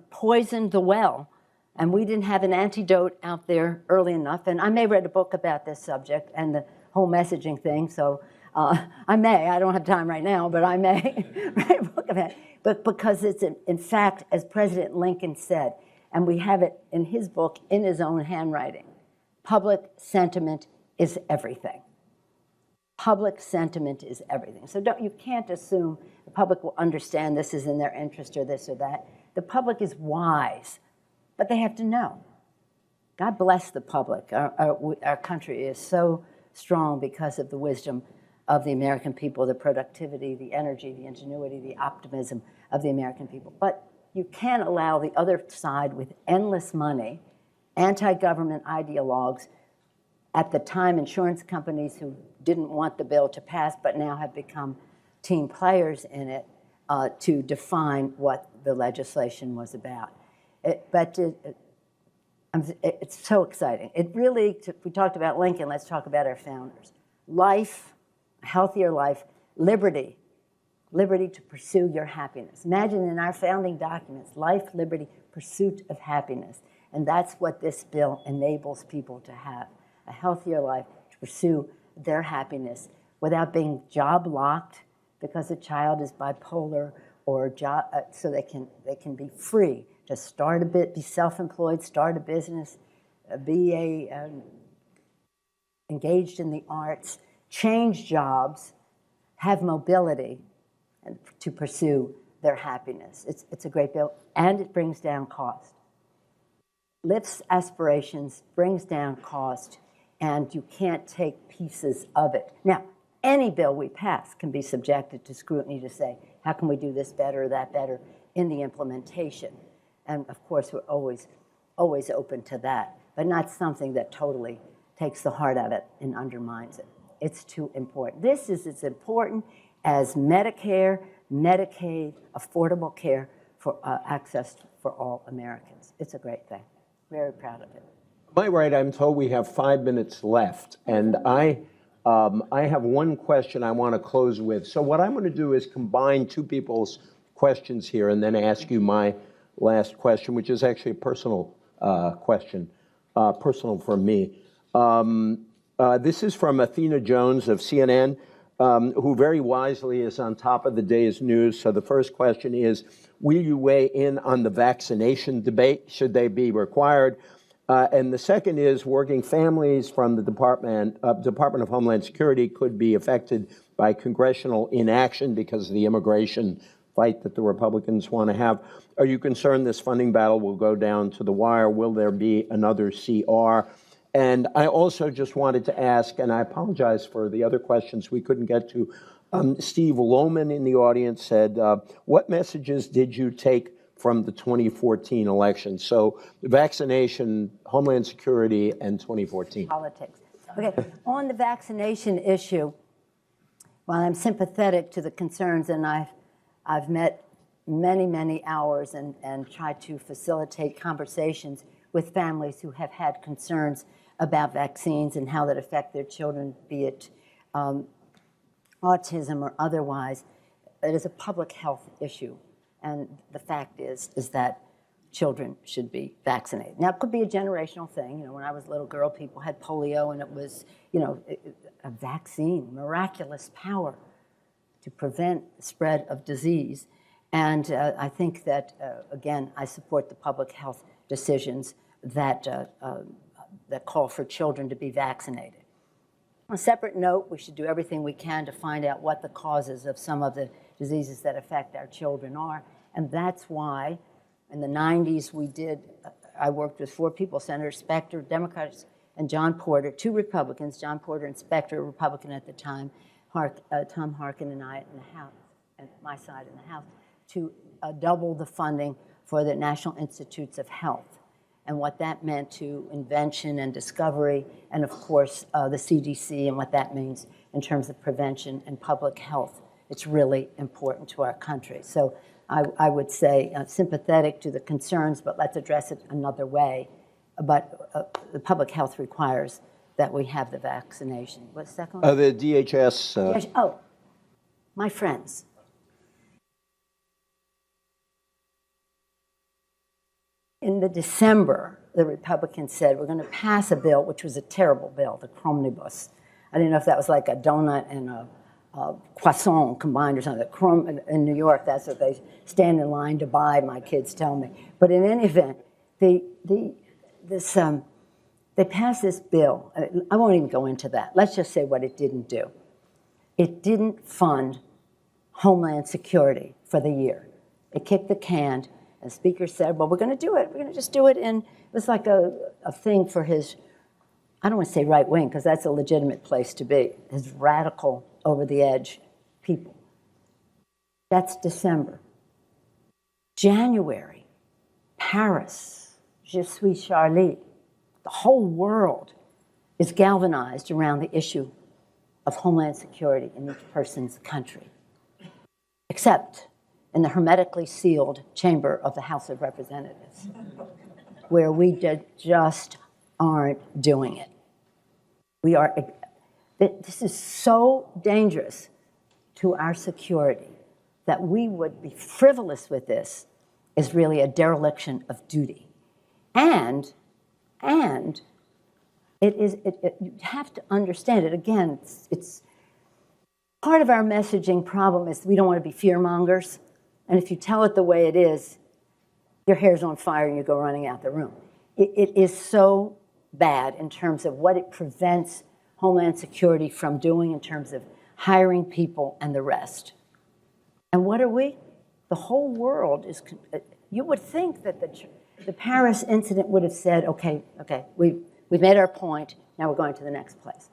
Speaker 3: poisoned the well. And we didn't have an antidote out there early enough. And I may read a book about this subject and the whole messaging thing, so I don't have time right now, but I may write a book about it. But because it's, in fact, as President Lincoln said, and we have it in his book in his own handwriting, public sentiment is everything. Public sentiment is everything. So you can't assume the public will understand this is in their interest or this or that. The public is wise, but they have to know. God bless the public. Our country is so strong because of the wisdom of the American people, the productivity, the energy, the ingenuity, the optimism of the American people. But you can't allow the other side with endless money, anti-government ideologues, at the time insurance companies who didn't want the bill to pass but now have become team players in it, to define what the legislation was about. It's so exciting. It really, we talked about Lincoln, let's talk about our founders. Life, a healthier life, liberty, liberty to pursue your happiness. Imagine in our founding documents, life, liberty, pursuit of happiness. And that's what this bill enables people to have, a healthier life, to pursue their happiness without being job locked because a child is bipolar, or job, so they can be free to start a bit, be self-employed, start a business, be engaged in the arts, change jobs, have mobility, and to pursue their happiness. It's a great bill, and it brings down cost. Lifts aspirations, brings down cost, and you can't take pieces of it. Now, any bill we pass can be subjected to scrutiny to say, how can we do this better or that better in the implementation? And of course, we're always open to that, but not something that totally takes the heart out of it and undermines it. It's too important. This is as important as Medicare, Medicaid, affordable care for access for all Americans. It's a great thing. Very proud of it.
Speaker 1: My right, I'm told we have 5 minutes left, and I have one question I want to close with. So what I'm going to do is combine two people's questions here and then ask you my last question, which is actually a personal question, personal for me. This is from Athena Jones of CNN, who very wisely is on top of the day's news. So the first question is, will you weigh in on the vaccination debate? Should they be required? And the second is, working families from the Department of Homeland Security could be affected by congressional inaction because of the immigration fight that the Republicans want to have. Are you concerned this funding battle will go down to the wire? Will there be another CR? And I also just wanted to ask, and I apologize for the other questions we couldn't get to, Steve Lohman in the audience said, what messages did you take from the 2014 election? So vaccination, Homeland Security, and 2014.
Speaker 3: Politics. Okay, on the vaccination issue, while I'm sympathetic to the concerns, and I've met many hours and tried to facilitate conversations with families who have had concerns about vaccines and how that affect their children, be it autism or otherwise. It is a public health issue. And the fact is that children should be vaccinated. Now, it could be a generational thing. You know, when I was a little girl, people had polio, and it was, you know, a vaccine, miraculous power to prevent the spread of disease. And I think that, again, I support the public health decisions that call for children to be vaccinated. On a separate note, we should do everything we can to find out what the causes of some of the diseases that affect our children are. And that's why in the 90s I worked with 4 people, Senator Specter, Democrats, and John Porter, 2 Republicans, John Porter and Specter, a Republican at the time, Tom Harkin and I in the House, and my side in the House, to double the funding for the National Institutes of Health and what that meant to invention and discovery, and of course the CDC and what that means in terms of prevention and public health. It's really important to our country. So I would say sympathetic to the concerns, but let's address it another way. But the public health requires that we have the vaccination. What's the second one?
Speaker 1: The DHS.
Speaker 3: Oh, my friends. In the December, the Republicans said, we're going to pass a bill, which was a terrible bill, the Cromnibus. I didn't know if that was like a donut and a croissant combined or something. In New York, that's what they stand in line to buy, my kids tell me. But in any event, they passed this bill. I won't even go into that. Let's just say what it didn't do. It didn't fund Homeland Security for the year. It kicked the can. And the Speaker said, well, we're going to do it. We're going to just do it. And it was like a thing for his, I don't want to say right wing, because that's a legitimate place to be, his radical, over-the-edge people. That's December. January, Paris, Je suis Charlie. The whole world is galvanized around the issue of Homeland Security in each person's country, except in the hermetically sealed chamber of the House of Representatives, where we just aren't doing it. This is so dangerous to our security that we would be frivolous with this is really a dereliction of duty. And you have to understand it. Again, it's part of our messaging problem is we don't want to be fear-mongers. And if you tell it the way it is, your hair's on fire and you go running out the room. It is so bad in terms of what it prevents Homeland Security from doing in terms of hiring people and the rest. And what are we? The whole world is, you would think that the Paris incident would have said, okay, we've made our point, now we're going to the next place.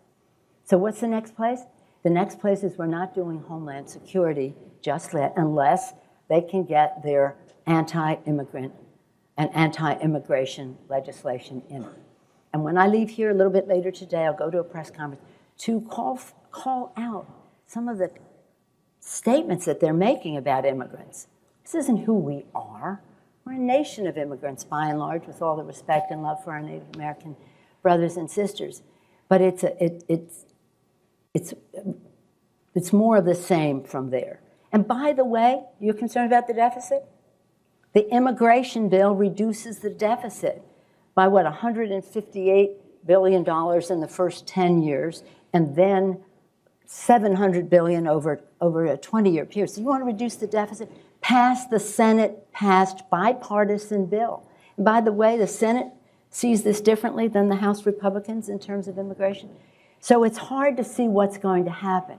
Speaker 3: So what's the next place? The next place is we're not doing Homeland Security just yet unless they can get their anti-immigrant and anti-immigration legislation in. And when I leave here a little bit later today, I'll go to a press conference to call out some of the statements that they're making about immigrants. This isn't who we are. We're a nation of immigrants, by and large, with all the respect and love for our Native American brothers and sisters. But it's more of the same from there. And by the way, you're concerned about the deficit? The immigration bill reduces the deficit by what, $158 billion in the first 10 years, and then $700 billion over a 20-year period. So you want to reduce the deficit? Pass the Senate-passed bipartisan bill. And by the way, the Senate sees this differently than the House Republicans in terms of immigration. So it's hard to see what's going to happen.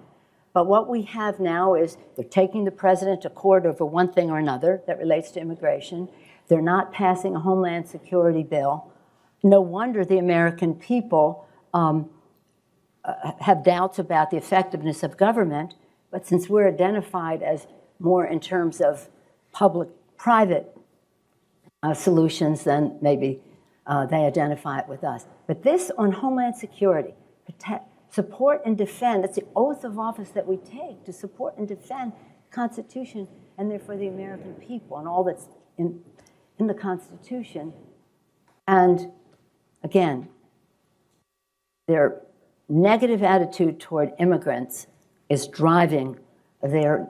Speaker 3: But what we have now is they're taking the president to court over one thing or another that relates to immigration. They're not passing a Homeland Security bill. No wonder the American people have doubts about the effectiveness of government, but since we're identified as more in terms of public-private solutions, then maybe they identify it with us. But this on Homeland Security, support and defend, that's the oath of office that we take, to support and defend the Constitution and therefore the American people and all that's in the Constitution. And again, their negative attitude toward immigrants is driving their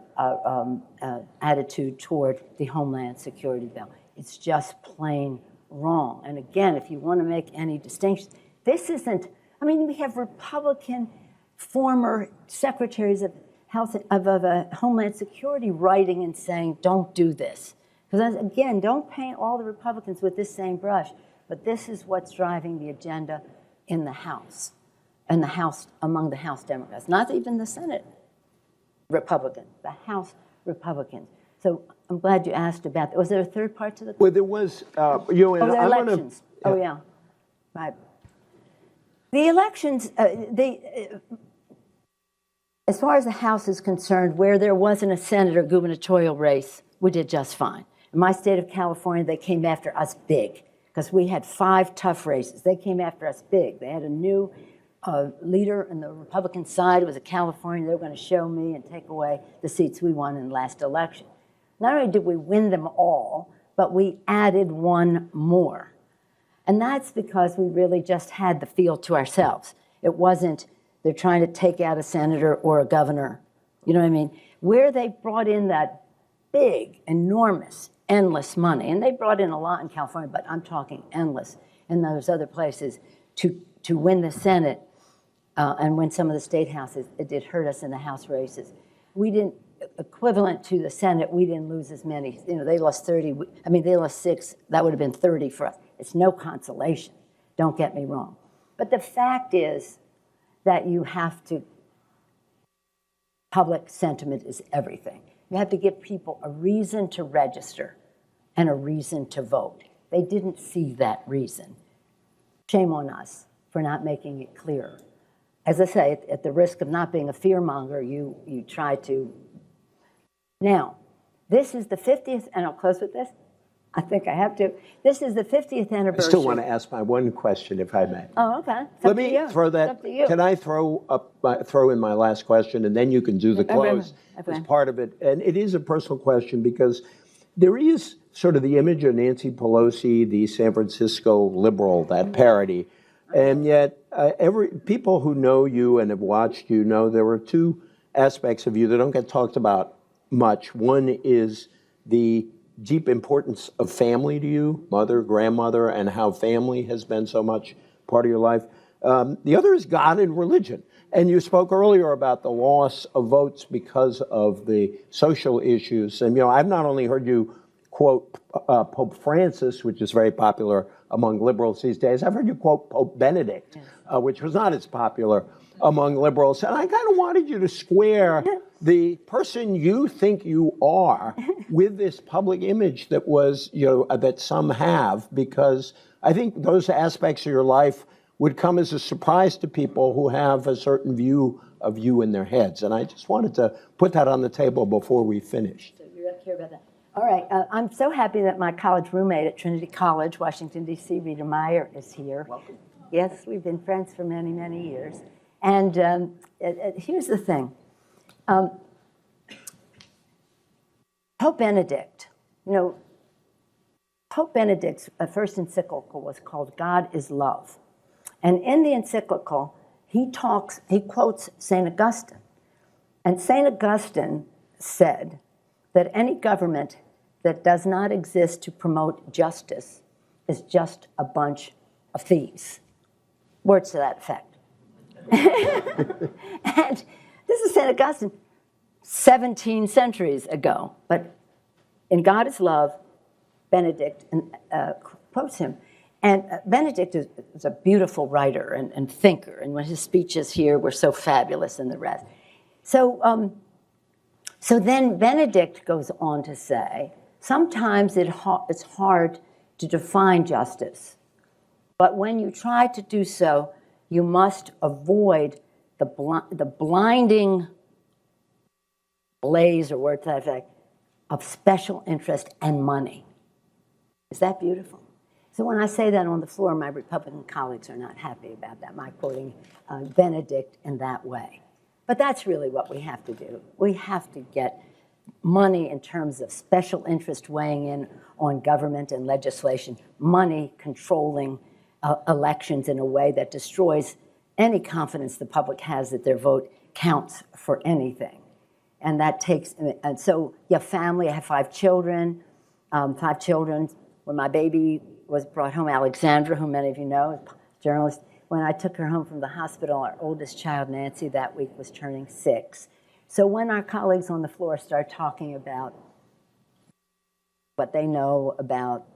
Speaker 3: attitude toward the Homeland Security bill. It's just plain wrong. And again, if you want to make any distinction, this isn't, I mean, we have Republican former secretaries of Homeland Security writing and saying, don't do this. Because again, don't paint all the Republicans with this same brush, but this is what's driving the agenda in the House, among the House Democrats, not even the Senate Republicans, the House Republicans. So I'm glad you asked about that. Was there a third part to the question?
Speaker 1: Well, there was, you and
Speaker 3: the elections. Oh, yeah. Right. The elections, as far as the House is concerned, where there wasn't a Senate or gubernatorial race, we did just fine. In my state of California, they came after us big because we had 5 tough races. They came after us big. They had a new leader on the Republican side. It was a Californian. They were going to show me and take away the seats we won in the last election. Not only did we win them all, but we added one more. And that's because we really just had the field to ourselves. It wasn't they're trying to take out a senator or a governor. You know what I mean? Where they brought in that big, enormous, endless money, and they brought in a lot in California, but I'm talking endless in those other places, to win the Senate and win some of the state houses, it did hurt us in the House races. We didn't, equivalent to the Senate, we didn't lose as many. You know, they lost 30, I mean, they lost 6, that would have been 30 for us. It's no consolation, don't get me wrong. But the fact is that you have to, public sentiment is everything. You have to give people a reason to register and a reason to vote. They didn't see that reason. Shame on us for not making it clearer. As I say, at the risk of not being a fearmonger, you try to. Now, this is the 50th, and I'll close with this. I think I have to. This is the 50th anniversary.
Speaker 1: I still want to ask my one question, if I may.
Speaker 3: Oh, okay.
Speaker 1: Let me throw that.
Speaker 3: It's up to you.
Speaker 1: Can I throw in my last question, and then you can do the close as part of it. And it is a personal question because there is sort of the image of Nancy Pelosi, the San Francisco liberal, that parody. And yet, people who know you and have watched you know there are 2 aspects of you that don't get talked about much. One is the deep importance of family to you, mother, grandmother, and how family has been so much part of your life. The other is God and religion. And you spoke earlier about the loss of votes because of the social issues. And, I've not only heard you quote Pope Francis, which is very popular among liberals these days. I've heard you quote Pope Benedict, which was not as popular among liberals. And I kind of wanted you to square the person you think you are with this public image that was, that some have, because I think those aspects of your life would come as a surprise to people who have a certain view of you in their heads. And I just wanted to put that on the table before we finished.
Speaker 3: So you're up here about that. All right. I'm so happy that my college roommate at Trinity College, Washington, D.C., Rita Meyer, is here.
Speaker 1: Welcome.
Speaker 3: Yes, we've been friends for many, many years. And here's the thing. Pope Benedict, Pope Benedict's first encyclical was called God is Love. And in the encyclical, he quotes St. Augustine. And St. Augustine said that any government that does not exist to promote justice is just a bunch of thieves. Words to that effect. And this is St. Augustine 17 centuries ago. But in God is Love, Benedict quotes him. And Benedict is a beautiful writer and thinker, and when his speeches here were so fabulous and the rest. So then Benedict goes on to say, sometimes it's hard to define justice, but when you try to do so, you must avoid the blinding blaze, or word to that effect, of special interest and money. Is that beautiful? So when I say that on the floor, my Republican colleagues are not happy about that, my quoting Benedict in that way. But that's really what we have to do. We have to get money in terms of special interest weighing in on government and legislation, money controlling elections in a way that destroys any confidence the public has that their vote counts for anything. And that takes, and so you have family. I have 5 children. When my baby was brought home, Alexandra, who many of you know, is a journalist, when I took her home from the hospital, our oldest child, Nancy, that week was turning 6. So when our colleagues on the floor start talking about what they know about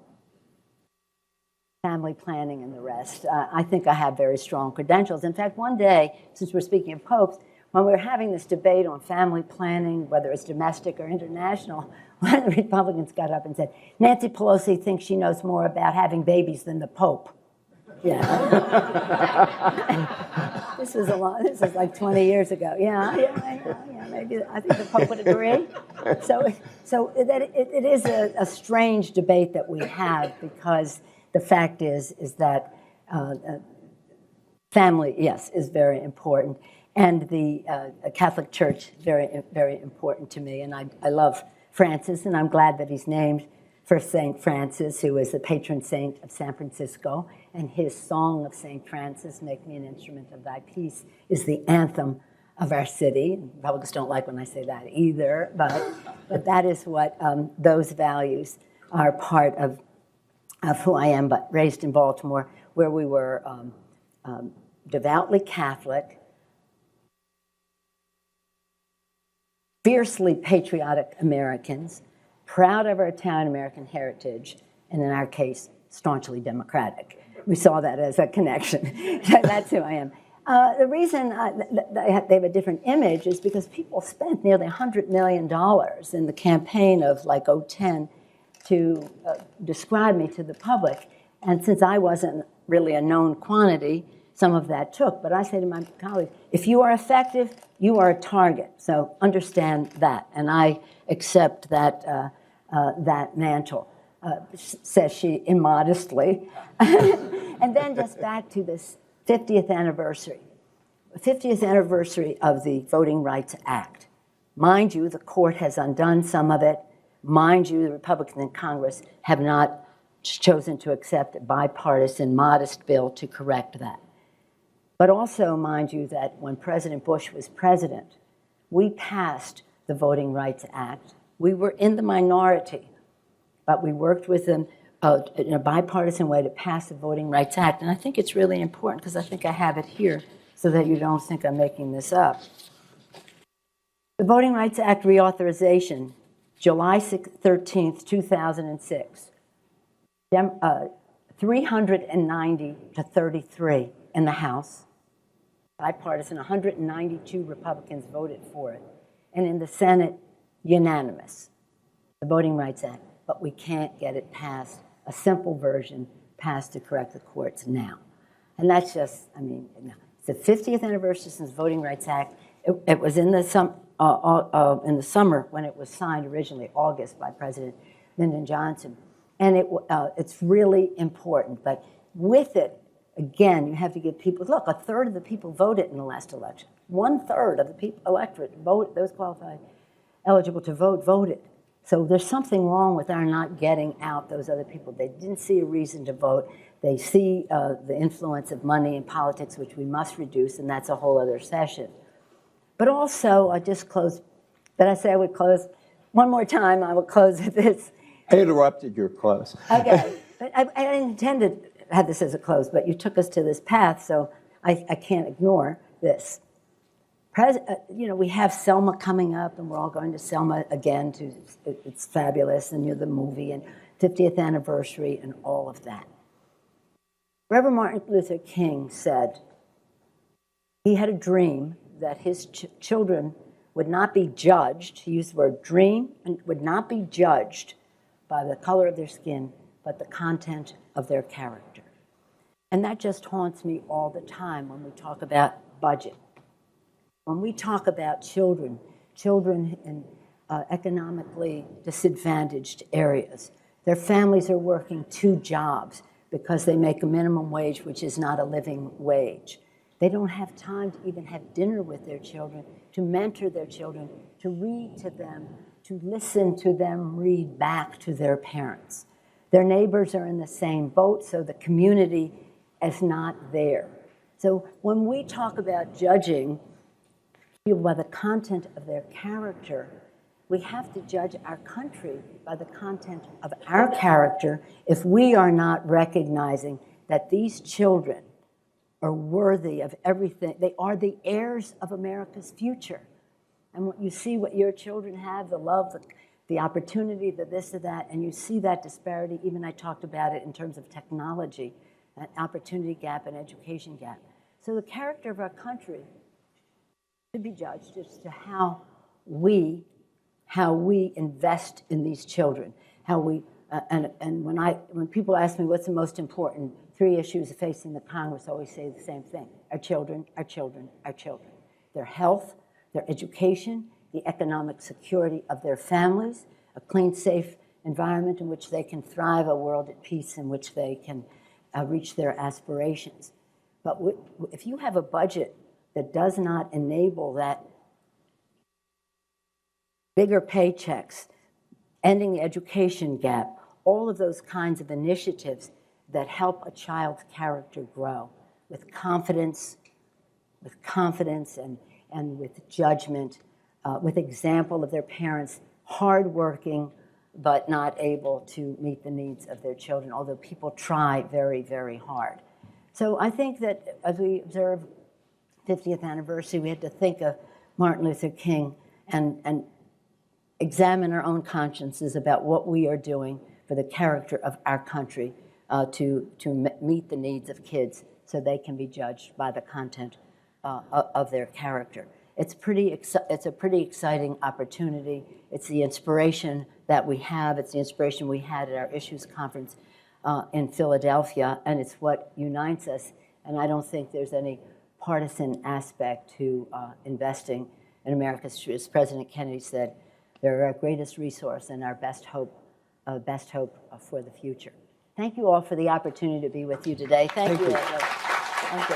Speaker 3: family planning and the rest, I think I have very strong credentials. In fact, one day, since we're speaking of popes, when we were having this debate on family planning, whether it's domestic or international, one of the Republicans got up and said, Nancy Pelosi thinks she knows more about having babies than the Pope. Yeah. This is like 20 years ago. Yeah, maybe I think the Pope would agree. So that it is a strange debate that we have, because the fact is that family, yes, is very important. And the Catholic Church is very, very important to me. And I love Francis, and I'm glad that he's named for St. Francis, who is the patron saint of San Francisco. And his song of St. Francis, Make Me an Instrument of Thy Peace, is the anthem of our city. Republicans don't like when I say that either, but that is what those values are part of who I am, but raised in Baltimore, where we were devoutly Catholic, fiercely patriotic Americans, proud of our Italian-American heritage, and in our case, staunchly Democratic. We saw that as a connection. That's who I am. The reason they have a different image is because people spent nearly $100 million in the campaign of like 2010 to describe me to the public. And since I wasn't really a known quantity, some of that took. But I say to my colleagues, if you are effective, you are a target. So understand that. And I accept that, that mantle, says she immodestly. And then just back to this 50th anniversary. 50th anniversary of the Voting Rights Act. Mind you, the court has undone some of it. Mind you, the Republicans in Congress have not chosen to accept a bipartisan, modest bill to correct that. But also, mind you, that when President Bush was president, we passed the Voting Rights Act. We were in the minority, but we worked with them in a bipartisan way to pass the Voting Rights Act. And I think it's really important, because I think I have it here so that you don't think I'm making this up. The Voting Rights Act reauthorization, July 13th, 2006, 390 to 33 in the House. Bipartisan, 192 Republicans voted for it. And in the Senate, unanimous, the Voting Rights Act. But we can't get it passed, a simple version, passed to correct the courts now. And that's just, I mean, it's the 50th anniversary since the Voting Rights Act. It was in the summer when it was signed originally, August, by President Lyndon Johnson. And it's really important. But with it, again, you have to give people, look, 1/3 of the people voted in the last election. 1/3 of the electorate voted, those qualified, eligible to vote, voted. So there's something wrong with our not getting out those other people. They didn't see a reason to vote. They see the influence of money in politics, which we must reduce, and that's a whole other session. But also, I just close. Did I say I would close? One more time, I will close with this.
Speaker 1: I interrupted your close.
Speaker 3: Okay, but I didn't intend to have this as a close, but you took us to this path, so I can't ignore this. We have Selma coming up, and we're all going to Selma again. It's fabulous, and the movie, and 50th anniversary, and all of that. Reverend Martin Luther King said he had a dream that his children would not be judged, he used the word dream, and would not be judged by the color of their skin, but the content of their character. And that just haunts me all the time when we talk about budget. When we talk about children in economically disadvantaged areas, their families are working 2 jobs because they make a minimum wage, which is not a living wage. They don't have time to even have dinner with their children, to mentor their children, to read to them, to listen to them read back to their parents. Their neighbors are in the same boat, so the community is not there. So when we talk about judging people by the content of their character, we have to judge our country by the content of our character if we are not recognizing that these children are worthy of everything. They are the heirs of America's future. And when you see what your children have, the love, the opportunity, the this or that, and you see that disparity, even I talked about it in terms of technology, an opportunity gap, an education gap. So the character of our country should be judged as to how we invest in these children, how we and when people ask me what's the most important 3 issues facing the Congress, I always say the same thing: our children, our children, our children. Their health, their education, the economic security of their families, a clean, safe environment in which they can thrive, a world at peace in which they can reach their aspirations. But if you have a budget that does not enable that, bigger paychecks, ending the education gap, all of those kinds of initiatives that help a child's character grow with confidence and with judgment, with example of their parents, hardworking but not able to meet the needs of their children, although people try very, very hard. So I think that as we observe 50th anniversary, we had to think of Martin Luther King and examine our own consciences about what we are doing for the character of our country to meet the needs of kids so they can be judged by the content of their character. It's a pretty exciting opportunity. It's the inspiration that we have. It's the inspiration we had at our Issues Conference in Philadelphia, and it's what unites us. And I don't think there's any partisan aspect to investing in America's future. As President Kennedy said, they're our greatest resource and our best hope for the future. Thank you all for the opportunity to be with you today. Thank you. Thank you.